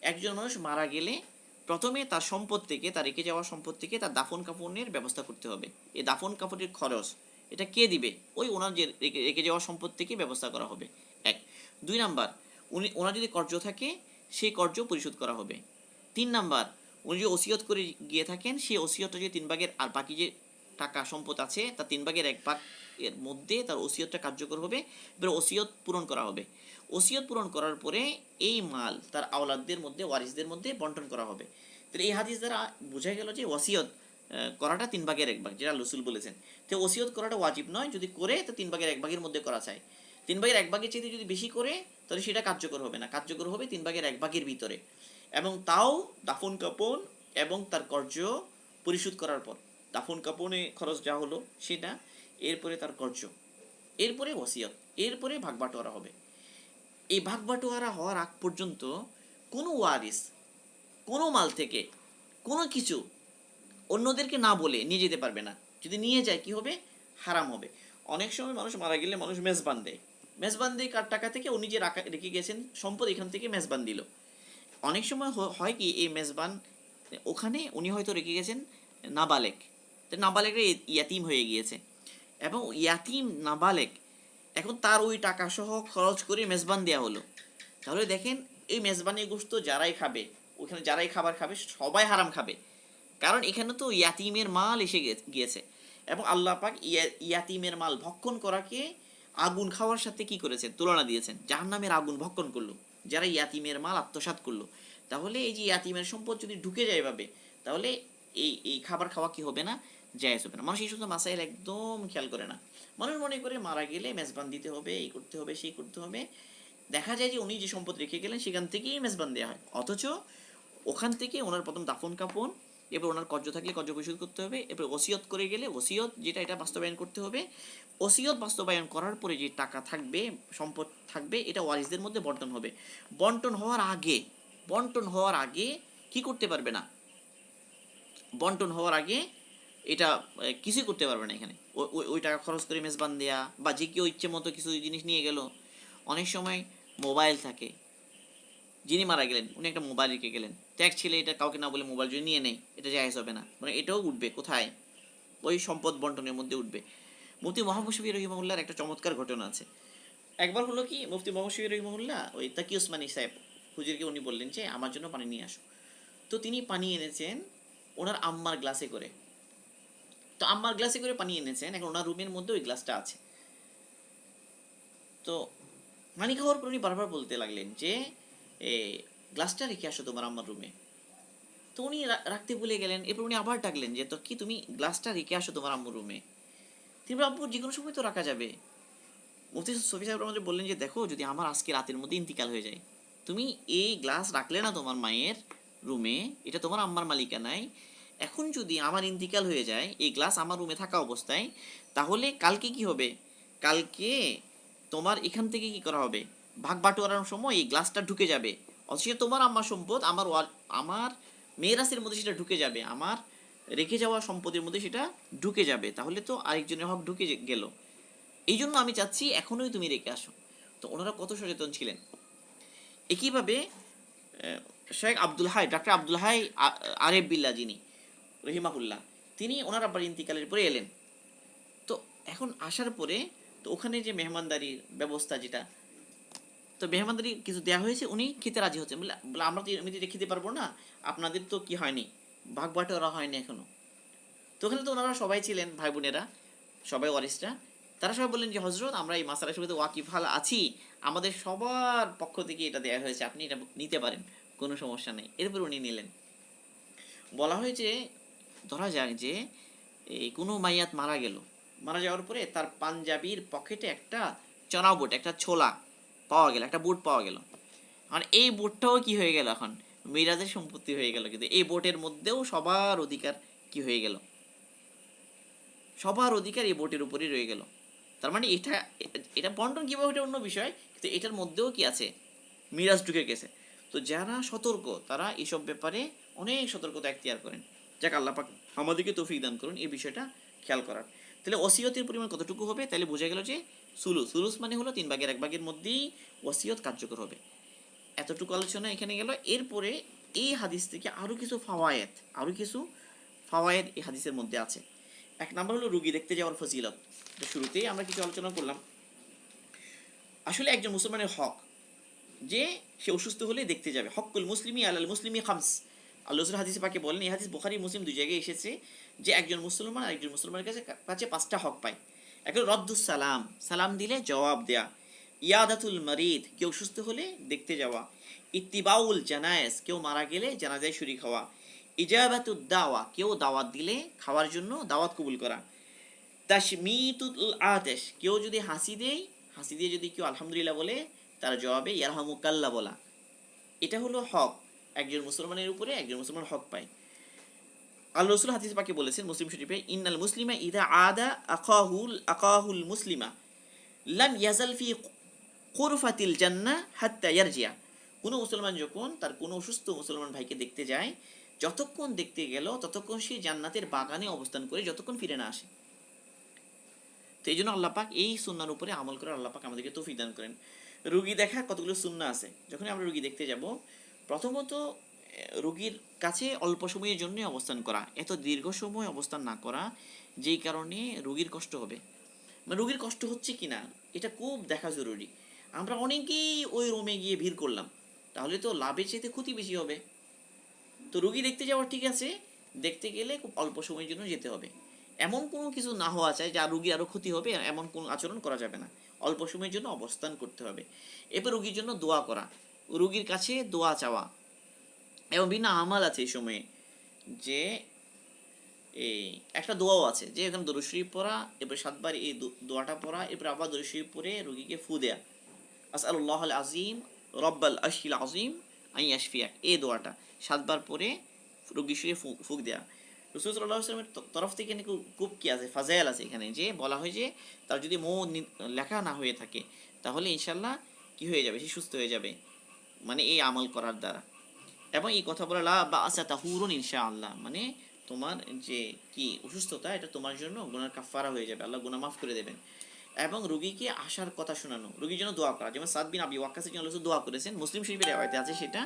একজন মানুষ মারা গেলে প্রথমে তার সম্পদ থেকে, তার রেখে যাওয়া সম্পদ থেকে তার দাফন কাফনের ব্যবস্থা করতে হবে। এই দাফন কাফনের খরচ এটা কে দিবে? ওই ওনার যে রেখে যাওয়া সম্পদ থেকে ব্যবস্থা করা হবে, 1। 2 নাম্বার, ওনার যদি কর্জ থাকে সেই কর্জ পরিশোধ করা হবে। 3 নাম্বার, উনি যদি ওসিয়ত করে গিয়ে থাকেন, সেই ওসিয়তটা যে 3 ভাগের, আর বাকি যে টাকা সম্পদ আছে তার 3 ভাগের 1 ভাগ এর মধ্যে তার ওসিয়তটা কার্যকর হবে, এবার ওসিয়ত পূরণ করা হবে। ওসিয়ত পূরণ করার পরে এই মাল তার আওলাদদের মধ্যে, ওয়ারিসদের মধ্যে বন্টন করা হবে। তাহলে এই হাদিস দ্বারা বোঝা গেল যে ওসিয়ত করাটা 3 ভাগের 1 ভাগ, যেটা রসুল বলেছেন। তো ওসিয়ত করাটা ওয়াজিব নয়, যদি করে তো 3 ভাগের 1 ভাগের মধ্যে করা চাই। 3 ভাগের 1 ভাগের চেয়ে যদি বেশি করে, তাহলে সেটা কার্যকর হবে না, কার্যকর হবে 3 ভাগের 1 ভাগের ভিতরে, এবং তাও দাফন কাপন এবং তার কর্য পরিশোধ করার পর। দাফন কাপনে খরচ যা হলো সেটা, এরপরে তার কর্য, এরপরে ওসিয়ত, এরপরে ভাগ বাটোয়ারা হবে। এই ভাগ বাটোয়ারা হওয়ার আগ পর্যন্ত কোনো ওয়ারিস কোনো মাল থেকে কোনো কিছু অন্যদেরকে না বলে নিয়ে যেতে পারবে না। যদি নিয়ে যায় কি হবে? হারাম হবে। অনেক সময় মানুষ মারা গেলে মানুষ মেজবান দেয়, মেজবান দিয়ে কার টাকা থেকে, উনি যে রেখে গেছেন সম্পদ, এখান থেকে মেজবান দিল। অনেক সময় হয় কি, এই মেজবান ওখানে উনি হয়তো রেখে গেছেন নাবালেক, নাবালেকরা ইয়াতিম হয়ে গিয়েছে, এবং ইয়াতিম নাবালেক এখন তার ওই টাকা সহ খরচ করে মেজবান দেওয়া হলো। তাহলে দেখেন এই মেজবানি গোশত যারাই খাবে, ওখানে যারাই খাবার খাবে সবাই হারাম খাবে। কারণ এখানে তো ইয়াতিমের মাল এসে গিয়েছে, এবং আল্লাহ পাক ইয়াতিমের মাল ভক্ষণ করাকে আগুন খাওয়ার সাথে কি করেছেন, তুলনা দিয়েছেন। জাহান্নামের আগুন ভক্ষণ করলো যারা ইয়াতিমের মাল আত্মসাৎ করলো। তাহলে এই যে ইয়াতিমের সম্পদ যদি ঢুকে যায় এভাবে, তাহলে এই খাবার খাওয়া কি হবে না, জায়েজ হবে না। মানুষ এই সমস্ত মাসাইল একদম খেয়াল করে না। মানুষ মনে করে মারা গেলে মেজবান দিতে হবে, এই করতে হবে, সেই করতে হবে। দেখা যায় যে উনি যে সম্পদ রেখে গেলেন সেখান থেকেই মেজবান দেওয়া হয়, অথচ ওখান থেকে ওনার প্রথম দাফন কাফন, এরপর ওনার কর্য থাকলে কর্য পরিশোধ করতে হবে, এরপর ওসিয়ত করে গেলে ওসিয়ত যেটা এটা বাস্তবায়ন করতে হবে। ওসিয়ত বাস্তবায়ন করার পরে যে টাকা থাকবে, সম্পদ থাকবে, এটা ওয়ারিসদের মধ্যে বন্টন হবে। বন্টন হওয়ার আগে কি করতে পারবে না, বন্টন হওয়ার আগে এটা কিছুই করতে পারবে না। এখানে ওই টাকা খরচ করে মেজবান দেয়া, বা যে কেউ ইচ্ছে মতো কিছু জিনিস নিয়ে গেল। অনেক সময় মোবাইল থাকে, যিনি মারা গেলেন উনি একটা মোবাইল রেখে গেলেন, ট্যাক্স ছেলে এটা কাউকে না বলে মোবাইল যদি নিয়ে নেয়, এটা জায়েজ হবে না, মানে এটাও উঠবে কোথায়, ওই সম্পদ বন্টনের মধ্যে উঠবে। মুফতি মোহাম্মদ শফি রহিমাহুল্লাহর একটা চমৎকার ঘটনা আছে। একবার হলো কি, মুফতি মোহাম্মদ শফি রহিমাহুল্লাহ ওই তাকি ওসমানী সাহেব হুজুরকে উনি বললেন যে আমার জন্য পানি নিয়ে আসো। তো তিনি পানি এনেছেন ওনার আম্মার গ্লাসে করে। তো আম্মার গ্লাসে করে পানি এনেছেন, এখন ওনার রুমের মধ্যে ওই গ্লাসটা আছে। তো পানি খাওয়ার পর উনি বারবার বলতে লাগলেন যে গ্লাসটা রেখে আসো তোমার আম্মার রুমে। তো উনি রাখতে ভুলে গেলেন। এরপর উনি আবার ডাকলেন যে তো কি তুমি গ্লাসটা রেখে আসো তোমার আম্মুর রুমে। তিনি আব্বু যে কোনো সময় তো রাখা যাবে। মুফতি শফি সাহেব রহমান বললেন যে দেখো, যদি আমার আজকে রাতের মধ্যে ইন্তিকাল হয়ে যায়, তুমি এই গ্লাস রাখলে না তোমার মায়ের রুমে, এটা তোমার আম্মার মালিকানায়। এখন যদি আমার ইন্তিকাল হয়ে যায় এই গ্লাস আমার রুমে থাকা অবস্থায়, তাহলে কালকে কি হবে, কালকে তোমার এখান থেকে কি করা হবে, ভাগ বাটোয়ারার সময় এই গ্লাসটা ঢুকে যাবে। অথচ তোমার আম্মার সম্পদ আমার মেরাসের মধ্যে সেটা ঢুকে যাবে, আমার রেখে যাওয়া সম্পদের মধ্যে সেটা ঢুকে যাবে। তাহলে তো আরেকজনের হক ঢুকে গেল। এই জন্য আমি চাচ্ছি এখনই তুমি রেখে আসো। তো ওনারা কত সচেতন ছিলেন। একইভাবে শেখ আব্দুল হাই, ডাক্তার আব্দুল হাই আরেফ বিল্লাহ যিনি রহিমাহুল্লাহ, তিনি ওনার আব্বার ইন্তিকালের পরে এলেন। তো এখন আসার পরে তো ওখানে যে মেহমানদারির ব্যবস্থা যেটা, তো মেহমানদারি কিছু দেওয়া হয়েছে, উনি খেতে রাজি হচ্ছেন। বলে আমরা তো এমনিতে খেতে পারবো না, আপনাদের তো কি হয়নি, ভাগ বাটোয়ারা হয়নি এখনো। তো ওখানে তো ওনারা সবাই ছিলেন, ভাই বোনেরা সবাই ওয়ারিসরা। তারা সবাই বললেন যে হজরত আমরা এই মাসালার সাথে ওয়াকিফাল আছি, আমাদের সবার পক্ষ থেকে এটা দেওয়া হয়েছে, আপনি এটা নিতে পারেন, কোনো সমস্যা নেই। এরপর উনি নিলেন। বলা হয়েছে, ধরা যায় যে এই কোনো মাইয়াত মারা গেল, মারা যাওয়ার পরে তার পাঞ্জাবির পকেটে একটা চনা বুট, একটা ছোলা পাওয়া গেল, একটা বুট পাওয়া গেল। মানে এই বুটটাও কি হয়ে গেল, এখন মিরাজের সম্পত্তি হয়ে গেল। কিন্তু এই বোটের মধ্যেও সবার অধিকার কি হয়ে গেল, সবার অধিকার এই বোটের উপরেই রয়ে গেল। তার মানে এটা এটা বন্টন কীভাবে, এটা অন্য বিষয়, কিন্তু এটার মধ্যেও কি আছে, মিরাজ ঢুকে গেছে। তো যারা সতর্ক তারা এইসব ব্যাপারে অনেক সতর্কতা এখতিয়ার করেন। যাক আল্লাহ পাক আমাদেরকে তৌফিক দান করুন এই বিষয়টা খেয়াল করার। তাহলে ওসিয়তের পরিমাণ কতটুকু হবে, তাহলে বোঝা গেল যে সুলুস মানে হলো 3/1 মধ্যেই ওসিয়ত কার্যকর হবে। এতটুকু আলোচনা এখানে গেল। এরপরে এই হাদিস থেকে আরও কিছু ফাওয়ায়েদ এই হাদিসের মধ্যে আছে। এক নাম্বার হলো রুগী দেখতে যাওয়ার ফজিলত। তো শুরুতেই আমরা কিছু আলোচনা করলাম। আসলে একজন মুসলমানের হক যে সে অসুস্থ হলে দেখতে যাবে। হকুল মুসলিমি আলাল মুসলিমি খামস, আল্লাহ রাসূল হাদিসে পাকে বলেন, এই হাদিস বুখারী মুসলিম দুই জায়গায় এসেছে, যে একজন মুসলমান আরেকজন মুসলমানের কাছে 5টা হক পায়। এক হলো রদ্দুস সালাম, সালাম দিলে জবাব দেয়া। ইয়াদাতুল মারিদ, কেউ অসুস্থ হলে দেখতে যাওয়া। ইত্তিবাউল জানায়েজ, কেউ মারা গেলে জানাজায় শরীক হওয়া। ইজাবাতুদ দাওয়া, কেউ দাওয়াত দিলে খাওয়ার জন্য দাওয়াত কবুল করা। তাশমিতুল আতেশ, কেউ যদি হাসি দেয়, হাসি দিয়ে যদি কেউ আলহামদুলিল্লাহ বলে, তার জবাবে ইয়ারহামুকাল্লাহ বলা। এটা হলো হক, একজন মুসলমানের উপরে একজন মুসলমান হক পায়। আল্লাহ রাসূল হাদিস পাকে বলেছেন মুসলিম শরীফে, ইন্নাল মুসলিমা ইদা আদা আকাহুল মুসলিমা লাম ইয়াজাল ফি কুরফাতিল জান্নাহ হাত্তা ইয়ারজিয়া। কোনো মুসলমান যখন তার কোনো অসুস্থ মুসলমান ভাইকে দেখতে যায়, যতক্ষণ দেখতে গেল ততক্ষণ সে জান্নাতের বাগানে অবস্থান করে, যতক্ষণ ফিরে না আসে। তো এই জন্য আল্লাহ পাক এই সুন্নার উপরে আমল করে আল্লাহ পাক আমাদেরকে তৌফিক দান করেন। রুগী দেখার কতগুলো সুন্নাহ আছে। যখন আমরা রুগী দেখতে যাব, প্রথমত রুগীর কাছে অল্প সময়ের জন্য অবস্থান করা, এত দীর্ঘ সময় অবস্থান না করা, যেই কারণে রুগীর কষ্ট হবে। মানে রুগীর কষ্ট হচ্ছে কি না এটা খুব দেখা জরুরি। আমরা অনেকেই ওই রুমে গিয়ে ভিড় করলাম, তাহলে তো লাভের চাইতে ক্ষতি বেশি হবে। তো রুগী দেখতে যাওয়া ঠিক আছে, দেখতে গেলে খুব অল্প সময়ের জন্য যেতে হবে। এমন কোনো কিছু না হওয়া চাই যা রুগী আরও ক্ষতি হবে, এমন কোনো আচরণ করা যাবে না। অল্প সময়ের জন্য অবস্থান করতে হবে। এরপর রুগীর জন্য দোয়া করা, রুগীর কাছে দোয়া চাওয়া, এবং বিভিন্ন আমাল আছে এই সময়ে, যে এই একটা দোয়াও আছে যে এখানে দরুদ শরীফ পড়া, এরপর 7 বার এই দোয়াটা পড়া, এরপর আবার দরুদ শরীফ পড়ে রুগীকে ফু দেয়া, আসআলুল্লাহ আল আজিম রব্বাল আরশিল আজিম আন ইয়াশফিয়াক, এই দোয়াটা 7 বার পরে রুগীর শরীরে ফুক দেয়া। রাসূল সাল্লাল্লাহু আলাইহি ওয়াসাল্লামের তরফ থেকে খুব কি আছে, ফাজাইল আছে এখানে, যে বলা হয় যে তার যদি লেখা না হয়ে থাকে তাহলে ইনশাল্লাহ কি হয়ে যাবে, সে সুস্থ হয়ে যাবে, মানে এই আমল করার দ্বারা। এবং এই কথা বলা লা বাসা তাহুরুন ইনশাআল্লাহ, মানে তোমার যে কি অসুস্থতা এটা তোমার জন্য গুনার কাফারা হয়ে যাবে, আল্লাহ গুনাহ মাফ করে দেবেন। এবং রোগীকে আশার কথা শোনানো, রোগীর জন্য দোয়া করা, যেমন সাদ বিন আবি ওয়াক্কাসের জন্য আল্লাহ দোয়া করেছেন, মুসলিম শরীফের রিওয়ায়াতে আছে সেটা।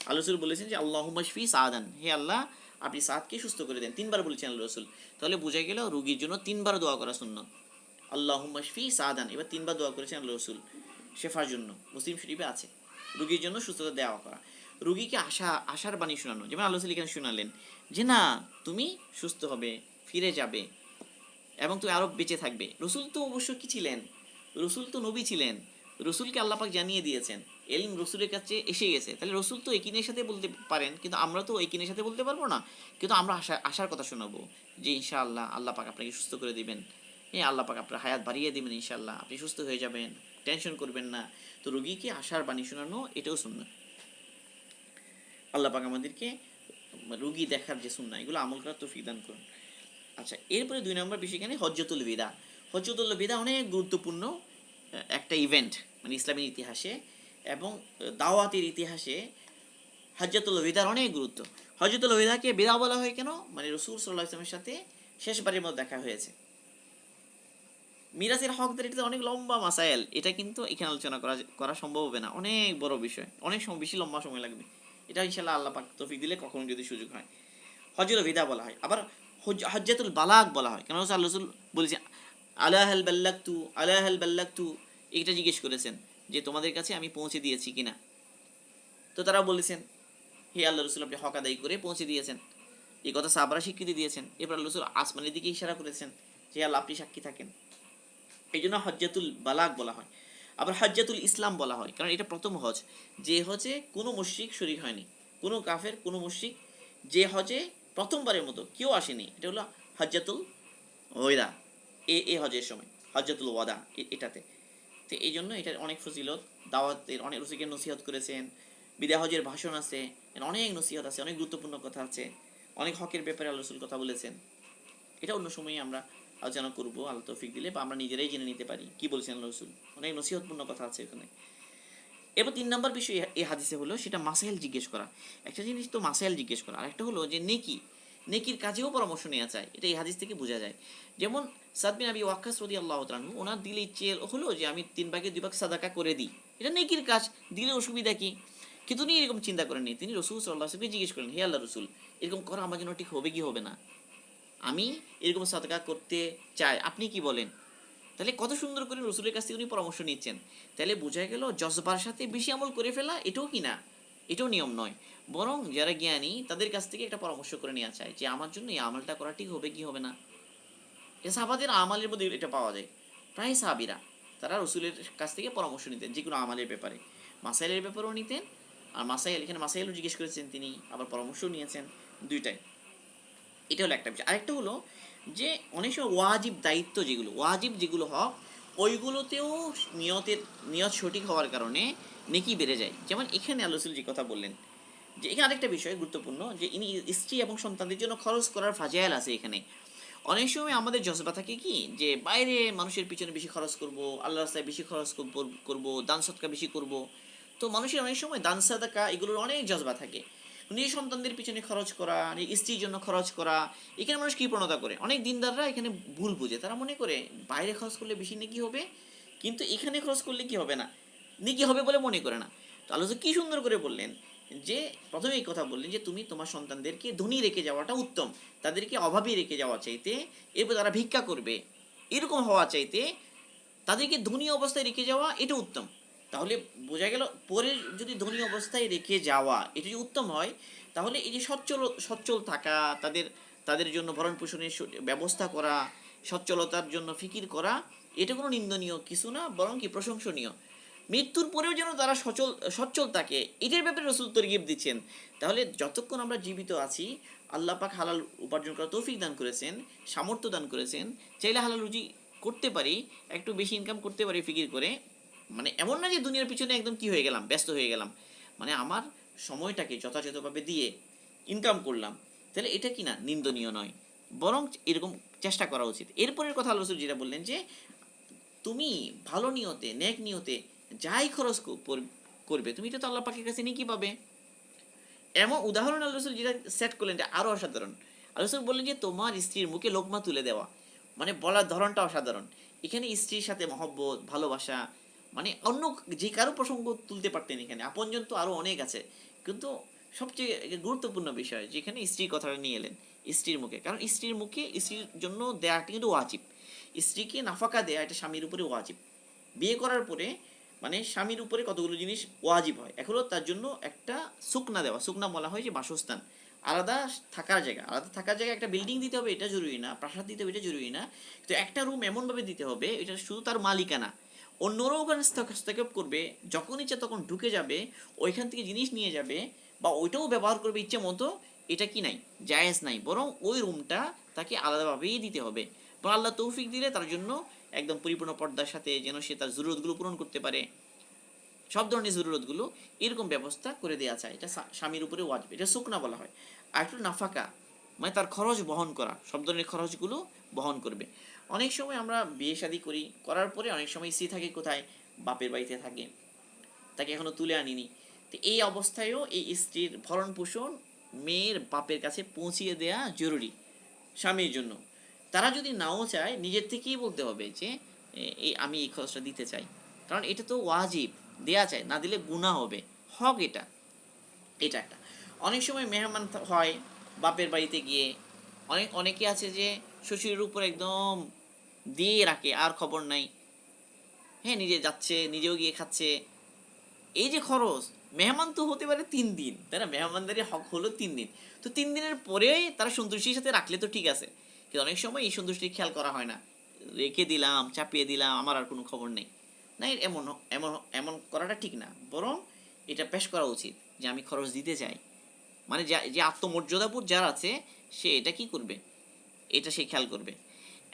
আল্লাহ রাসূল বলেছেন যে আল্লাহুম্মা শফি সাদান, হে আল্লাহ আপনি সাদকে সুস্থ করে দেন, 3 বার বলেছেন আল্লাহ রাসূল। তাহলে বোঝা গেল রোগীর জন্য 3 বার দোয়া করা সুন্নাত। আল্লাহুম্মা শফি সাদান, এবার 3 বার দোয়া করেছেন আল্লাহ রাসূল শেফার জন্য, মুসলিম শরীফে আছে। রোগীর জন্য সুস্থতা দেওয়া করা, রোগীকে আশার বাণী শোনানো, যেমন আল্লাহ রাসূল এখানে শোনালেন যে না তুমি সুস্থ হবে, ফিরে যাবে, এবং তুমি আরো বেঁচে থাকবে। রসুল তো অবশ্য কি ছিলেন, রসুল তো নবী ছিলেন, রসুলকে আল্লাহ পাক জানিয়ে দিয়েছেন, এলম রসুলের কাছে এসে গেছে, তাহলে রসুল তো একিনের সাথে বলতে পারেন, কিন্তু আমরা তো একিনের সাথে বলতে পারবো না। কিন্তু আমরা আশার কথা শোনাবো যে ইনশাআল্লাহ আল্লাহ পাক আপনাকে সুস্থ করে দিবেন, হ্যাঁ আল্লাহ পাক আপনার হায়াত বাড়িয়ে দিবেন, ইনশাআল্লাহ আপনি সুস্থ হয়ে যাবেন, টেনশন করবেন না। তো রোগীকে আশার বাণী শোনানো এটাও সুন্নাহ। আল্লাহ পাক আমাদেরকে রোগী দেখার যে সুন্নাহ এগুলো আমল করার তৌফিক দান করুন। আচ্ছা, এরপরে 2 নম্বর বিষয় এখানে হজ্জতুল বিদা। হজ্জতুল বিদা অনেক গুরুত্বপূর্ণ একটা ইভেন্ট, মানে ইসলামের ইতিহাসে এবং দাওয়াতের ইতিহাসে হজ্জতুল বিদার অনেক গুরুত্ব। হজ্জতুল বিদাকে বিদা বলা হয় কেন, মানে রাসূল সাল্লাল্লাহু আলাইহি ওয়াসাল্লামের সাথে শেষবারের মতো দেখা হয়েছে। মিরাজের হকদার, এটা অনেক লম্বা মাসাইল, এটা কিন্তু এখানে আলোচনা করা সম্ভব হবে না, অনেক বড় বিষয়, অনেক বেশি লম্বা সময় লাগবে। এটা ইনশাআল্লাহ আল্লাহ পাক তৌফিক দিলে কখনো যদি সুযোগ হয়। হজ্জুল বিদা বলা হয়, আবার হজ্জাতুল বালাগ বলা হয়, কেন আল্লাহ রাসূল বলেছেন আলাহাল বাল্লাগতু আলাহাল বাল্লাগতু, এটা জিজ্ঞেস করেছেন যে তোমাদের কাছে আমি পৌঁছে দিয়েছি কিনা, তো তারা বলেছেন হে আল্লাহ রাসূল আপনি হক আদায় করে পৌঁছে দিয়েছেন, এই কথা সাহাবারা স্বীকৃতি দিয়েছেন। এরপর আল্লাহ রাসূল আসমানের দিকে ইশারা করেছেন যে আল্লাহ আপনি সাক্ষী থাকেন, এই জন্য হজ্জাতুল বালাগ বলা হয়। আবার হজ্জাতুল ইসলাম বলা হয়, কারণ এটা প্রথম হজ, যে হজে কোনো মুশরিক শরীক হয়নি, কোনো কাফের কোনো মুশরিক, যে হজে প্রথমবারের মতো কেউ আসেনি, এটা হলো হজ্জাতুল ওয়াদা। এ হজের সময় হজ্জাতুল ওয়াদা এটাতে, তো এই জন্য এটার অনেক ফজিলত, দাওয়াতের অনেক রসিকের নসিহত করেছেন, বিদায় হজের ভাষণ আছে, অনেক নসিহত আছে, অনেক গুরুত্বপূর্ণ কথা আছে, অনেক হকের ব্যাপারে আল্লাহ রাসূল কথা বলেছেন। এটা অন্য সময়ে আমরা আলোচনা করবো আল্লাহ তৌফিক দিলে, বা আমরা নিজেরাই জেনে নিতে পারি কি বলছেন আল্লাহ রাসূল, অনেক নসিহতপূর্ণ কথা আছে এখানে। এবার 3 নম্বর বিষয় এই হাদিসে হলো সেটা মাসাইল জিজ্ঞেস করা। একটা জিনিস তো মাসাইল জিজ্ঞেস করা, আর একটা হলো যে নেকির কাজেও পরামর্শ নেওয়া চাই, এটা এই হাদিস থেকে বোঝা যায়। যেমন সাদ বিন আবি ওয়াক্কাস রাদিয়াল্লাহু তাআলা আনহু, ওনার দিলে ইচ্ছে হলো যে আমি 3 ভাগের 2 ভাগ সাদাকা করে দিই, এটা নেকির কাজ, দিলে অসুবিধা কি, কিন্তু উনি এরকম চিন্তা করেননি, তিনি রাসূল সাল্লাল্লাহু আলাইহি ওয়াসাল্লামকে জিজ্ঞেস করলেন হে আল্লাহ রাসূল এরকম করা আমার জন্য ঠিক হবে কি হবে না, আমি এরকম সাদকা করতে চাই, আপনি কি বলেন। তাহলে কত সুন্দর করে রসুলের কাছ থেকে উনি পরামর্শ নিচ্ছেন, তাহলে বোঝা গেল জজবার সাথে বেশি আমল করে ফেলা এটাও কি না, এটাও নিয়ম নয়, বরং যারা জ্ঞানী তাদের কাছ থেকে একটা পরামর্শ করে নেওয়া চায় যে আমার জন্য এই আমলটা করা ঠিক হবে কি হবে না। এ সাহাবাদের আমলের মধ্যে এটা পাওয়া যায়, প্রায় সাহাবিরা তারা রসুলের কাছ থেকে পরামর্শ নিতেন যে কোনো আমলের ব্যাপারে, মাসাইলের ব্যাপারেও নিতেন, আর এখানে মাসাইলও জিজ্ঞেস করেছেন তিনি, আবার পরামর্শও নিয়েছেন, দুইটাই। এটা হলো একটা বিষয়। আরেকটা হলো যে অনেক সময় ওয়াজিব যেগুলো হক, ওইগুলোতেও নিয়ত সঠিক হওয়ার কারণে নেকি বেড়ে যায়। যেমন এখানে আল্লাহ রাসূল যে কথা বললেন, যে এখানে আরেকটা বিষয় গুরুত্বপূর্ণ, যে ইনি স্ত্রী এবং সন্তানদের জন্য খরচ করার ফাজাইল আছে এখানে। অনেক সময় আমাদের জজবা থাকে কি যে বাইরে মানুষের পিছনে বেশি খরচ করব, আল্লাহ রাস্তায় বেশি খরচ করব, দান সদকা বেশি করব। তো মানুষের অনেক সময় দান সাদাকা এগুলোর অনেক জজবা থাকে, নিজ সন্তানদের পিছনে খরচ করা, স্ত্রীর জন্য খরচ করা, এখানে মানুষ কি প্রণতা করে, অনেক দিনদাররা এখানে ভুল বুঝে, তারা মনে করে বাইরে খরচ করলে বেশি নেকি হবে, কিন্তু এখানে খরচ করলে কি হবে না, নেকি হবে বলে মনে করে না। তো আল্লাহ কি সুন্দর করে বললেন, যে প্রথমে এই কথা বললেন যে তুমি তোমার সন্তানদেরকে ধনী রেখে যাওয়াটা উত্তম, তাদেরকে অভাবী রেখে যাওয়া চাইতে, এরপর তারা ভিক্ষা করবে এরকম হওয়া চাইতে তাদেরকে ধনী অবস্থায় রেখে যাওয়া এটা উত্তম। তাহলে বোঝা গেল পরে যদি ধনী অবস্থায় রেখে যাওয়া এটা যদি উত্তম হয়, তাহলে এই যে সচ্ছল থাকা, তাদের তাদের জন্য ভরণ পোষণের ব্যবস্থা করা, সচ্ছলতার জন্য ফিকির করা, এটা কোনো নিন্দনীয় কিছু না, বরং কি প্রশংসনীয়। মৃত্যুর পরেও যেন তারা সচ্ছল থাকে, এটার ব্যাপারে রসুল তরগিব দিচ্ছেন। তাহলে যতক্ষণ আমরা জীবিত আছি, আল্লাহ পাক হালাল উপার্জন করার তৌফিক দান করেছেন, সামর্থ্য দান করেছেন, চাইলে হালাল রুজি করতে পারি, একটু বেশি ইনকাম করতে পারি ফিকির করে। মানে এমন না যে দুনিয়ার পিছনে একদম কি হয়ে গেলাম, ব্যস্ত হয়ে গেলাম, মানে আমার সময়টাকে যথাযথভাবে দিয়ে ইনকাম করলাম, তাহলে এটা কি না নিন্দনীয় নয়, বরং এরকম চেষ্টা করা উচিত। এরপরের কথা আল্লাহ রাসূল যেটা বললেন যে তুমি ভালো নিয়তে, নেক নিয়তে যাই খরচ করবে, তুমি এটা তো আল্লাহ পাকের কাছে নেকি পাবে। এমন উদাহরণ আল্লাহ রাসূল যেটা সেট করলেন, এটা আরো অসাধারণ। আল্লাহ রাসূল বললেন যে তোমার স্ত্রীর মুখে লোকমা তুলে দেওয়া, মানে বলার ধরনটা অসাধারণ। এখানে স্ত্রীর সাথে মহব্বত, ভালোবাসা, মানে অন্য যে কারো প্রসঙ্গ তুলতে পারতেন, এখানে আপনজন তো আরো অনেক আছে, কিন্তু সবচেয়ে গুরুত্বপূর্ণ বিষয় যেখানে স্ত্রীর কথাটা নিয়ে এলেন, স্ত্রীর মুখে। কারণ স্ত্রীর মুখে, স্ত্রীর জন্য দেয়াটা কিন্তু ওয়াজিব। স্ত্রীকে নাফাকা দেয়া এটা স্বামীর উপরে ওয়াজিব। বিয়ে করার পরে মানে স্বামীর উপরে কতগুলো জিনিস ওয়াজিব হয়, এগুলো তার জন্য একটা সুকনা দেওয়া, সুকনা বলা হয় যে বাসস্থান, আলাদা থাকার জায়গা। আলাদা থাকার জায়গা একটা বিল্ডিং দিতে হবে এটা জরুরি না, প্রাসাদ দিতে হবে এটা জরুরি না, তো একটা রুম এমনভাবে দিতে হবে এটা শুধু তার মালিকানা, অন্যরাও ওখানে হস্তক্ষেপ করবে, যখন ইচ্ছা তখন ঢুকে যাবে, ওইখান থেকে জিনিস নিয়ে যাবে, বা ওইটাও ব্যবহার করবে ইচ্ছে মতো, এটা কি নাই, জায়েজ নাই, বরং ওই রুমটা তাকে আলাদাভাবেই দিতে হবে। বরং আল্লাহ তৌফিক দিলে তার জন্য একদম পরিপূর্ণ পর্দার সাথে যেন সে তার জরুরতগুলো পূরণ করতে পারে, সব ধরনের জরুরতগুলো এরকম ব্যবস্থা করে দেওয়া চায়, এটা স্বামীর উপরে ওয়াজিব, এটা সুকনা বলা হয়। আর একটু নাফাকা, মানে তার খরচ বহন করা, সব ধরনের খরচগুলো বহন করবে। অনেক সময় আমরা বিয়ে শাদী করার পরে অনেক সময় স্ত্রী থাকে কোথায়, বাপের বাড়িতে থাকে, তাকে এখনো তুলে আনিনি। তো এই অবস্থায়ও এই স্ত্রীর ভরণ পোষণ মেয়ের বাপের কাছে পৌঁছিয়ে দেয়া জরুরি স্বামীর জন্য। তারা যদি নাও চায়, নিজের থেকেই বলতে হবে যে এই আমি এই খরচটা দিতে চাই, কারণ এটা তো ওয়াজিব, দেয়া চাই, না দিলে গুনাহ হবে, হক এটা। এটা একটা। অনেক সময় মেহমান হয় বাপের বাড়িতে গিয়ে, অনেকে আছে যে শ্বশুরের উপর একদম দিয়ে রাখে, আর খবর নাই, হ্যাঁ নিজে যাচ্ছে, নিজেও গিয়ে খাচ্ছে। এই যে খরচ, মেহমান তো হতে পারে 3 দিন, তাই না, মেহমানদারি হক হলো 3 দিন, তো 3 দিনের পরেই তারা সন্তুষ্টির সাথে রাখলে তো ঠিক আছে, কিন্তু অনেক সময় এই সন্তুষ্টি খেয়াল করা হয় না, রেখে দিলাম, চাপিয়ে দিলাম, আমার আর কোনো খবর নেই। না, এমন এমন এমন করাটা ঠিক না, বরং এটা পেশ করা উচিত যে আমি খরচ দিতে চাই, মানে যে আত্মমর্যাদাবোধ যার আছে, সে এটা কি করবে, এটা সে খেয়াল করবে।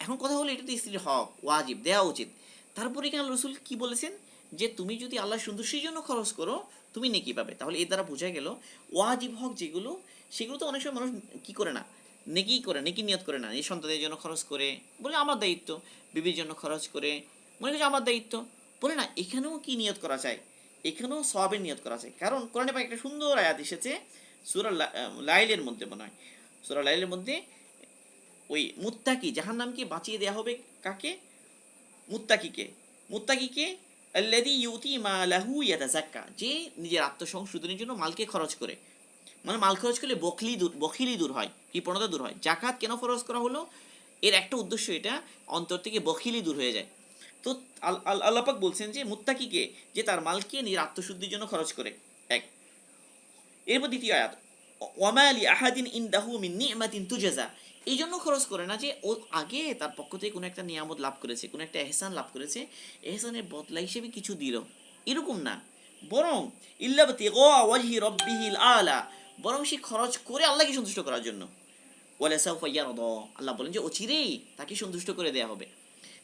এখন কথা হলো এটা তো স্ত্রীর হক, ওয়াজিব, দেওয়া উচিত। তারপরে এখানে রসুল কি বলেছেন, যে তুমি যদি আল্লাহ সন্তুষ্টির জন্য খরচ করো, তুমি নেকি পাবে। তাহলে এর দ্বারা বোঝা গেল ওয়াজিব হক যেগুলো, সেগুলো তো অনেক সময় মানুষ কি করে না, নেকি করে, নেকি নিয়ত করে না, এই সন্তানের জন্য খরচ করে, বলে আমার দায়িত্ব, বিবির জন্য খরচ করে মনে করছে আমার দায়িত্ব, বলে না, এখানেও কি নিয়ত করা যায়, এখানেও সওয়াবের নিয়ত করা যায়। কারণ কোরআনে পাক একটা সুন্দর আয়াত এসেছে সূরা লাইলের মধ্যে, মনে হয় সূরা লাইলের মধ্যে, ওই মুত্তাকি জাহান্নামকে বাঁচিয়ে দেয়া হবে কাকে, মুত্তাকিকে। মুত্তাকিকে আল্লাযী ইউতি মালাহু ইয়াতাযাক্কা, যে নিজের আত্মসংশোধনের জন্য মালকে খরচ করে, মানে মাল খরচ করলে বখিলি দূর হয়, কৃপণতা দূর হয়। জাকাত কেন ফরজ করা হলো, এর একটা উদ্দেশ্য এটা, অন্তর থেকে বখিলি দূর হয়ে যায়। তো আল্লাহ পাক বলছেন যে মুত্তাকিকে, যে তার মালকে নিজের আত্মশুদ্ধির জন্য খরচ করে, এক। এরপর দ্বিতীয় আয়াত, ওয়ামা লি আহাদিন ইনদাহু মিন নি'মাতিন তুজাজা, এই জন্য খরচ করে না যে ও আগে তার পক্ষ থেকে কোনো একটা নিয়ামত লাভ করেছে, কোনো একটা এহসান লাভ করেছে, এহসানের বদলা হিসেবে কিছু দিল, এরকম না, বরং ইল্লা বিতিগা ওয়াজহি রাব্বিহিল আলা, বরং সে খরচ করে আল্লাহকে সন্তুষ্ট করার জন্য। ওয়ালা সাউফা ইয়ারদা, আল্লাহ বলেন যে অচিরেই তাকে সন্তুষ্ট করে দেয়া হবে।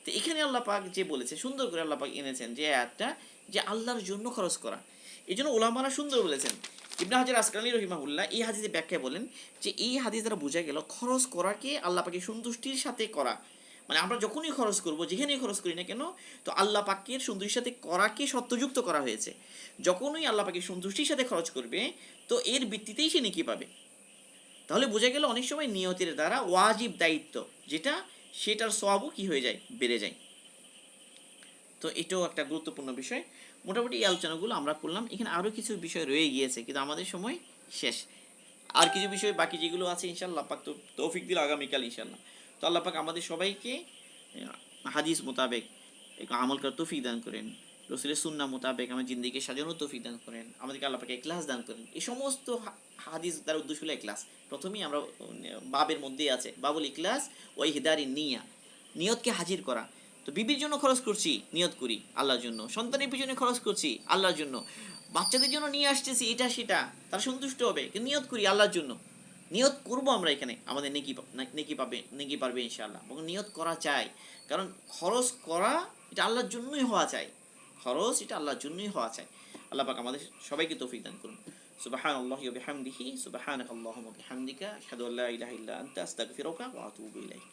তো এখানে আল্লাহ পাক যে বলেছে, সুন্দর করে আল্লাহ পাক এনেছেন যে আয়াতটা, যে আল্লাহর জন্য খরচ করা। এই জন্য ওলামারা সুন্দর বলেছেন, ইবনে হাজার আসকালানী রহিমাহুল্লাহ এই হাদিসে ব্যাখ্যায় বলেন যে এই হাদিস দ্বারা বোঝা গেল খরচ করাকে আল্লাহ পাকের সন্তুষ্টির সাথে করা, মানে আমরা যখনই খরচ করব, যেখানেই খরচ করি না কেন, তো আল্লাহ পাকের সন্তুষ্টির সাথে করাকে সত্যযুক্ত করা হয়েছে। যখনই আল্লাহ পাকের সন্তুষ্টির সাথে খরচ করবে, তো এর ভিত্তিতেই সে নেকি পাবে। তাহলে বোঝা গেল অনেক সময় নিয়তের দ্বারা ওয়াজিব দায়িত্ব যেটা, সেটার সওয়াবও কি হয়ে যায়, বেড়ে যায়। তো এটাও একটা গুরুত্বপূর্ণ বিষয়। মোটামুটি এই আলোচনাগুলো আমরা করলাম, এখানে আরও কিছু বিষয় রয়ে গিয়েছে, কিন্তু আমাদের সময় শেষ। আর কিছু বিষয় বাকি যেগুলো আছে ইনশাল্লাহ পাক তো তৌফিক দিল আগামীকাল ইনশাল্লাহ। তো আল্লাহ পাক আমাদের সবাইকে হাদিস মোতাবেক একটু আমল করার তৌফিক দান করেন। রসুলের সুন্নাহ মোতাবেক আমার জিন্দেগিকে সাজানোর তৌফিক দান করেন, আমাদেরকে আল্লাহ পাক ইখলাস দান করেন। এই সমস্ত হাদিস দ্বারা উদ্দেশ্য হলো ইখলাস। প্রথমেই আমরা বাবের মধ্যেই আছে বাবুল ইখলাস ওই হিদারি নিয়া, নিয়তকে হাজির করা। তো বিবির জন্য খরচ করছি, নিয়ত করি আল্লাহর জন্য। সন্তানের পিছনে খরচ করছি আল্লাহর জন্য। বাচ্চাদের জন্য নিয়ে আসতেছি এটা সেটা, তারা সন্তুষ্ট হবে, কিন্তু নিয়ত করি আল্লাহর জন্য। নিয়ত করবো আমরা এখানে, আমাদের নেকি পারবে ইনশাআল্লাহ। এবং নিয়ত করা চাই, কারণ খরচ করা এটা আল্লাহর জন্যই হওয়া চাই। খরচ এটা আল্লাহর জন্যই হওয়া চাই। আল্লাহ পাক আমাদের সবাইকে তৌফিক দান করুন। সুবহানাল্লাহি ওয়া বিহামদিহি, সুবহানাকাল্লাহুম্মা ওয়া বিহামদিকা, আশহাদু আল্লা ইলাহা ইল্লা আনতা, আস্তাগফিরুকা ওয়া আতুবু ইলাইক।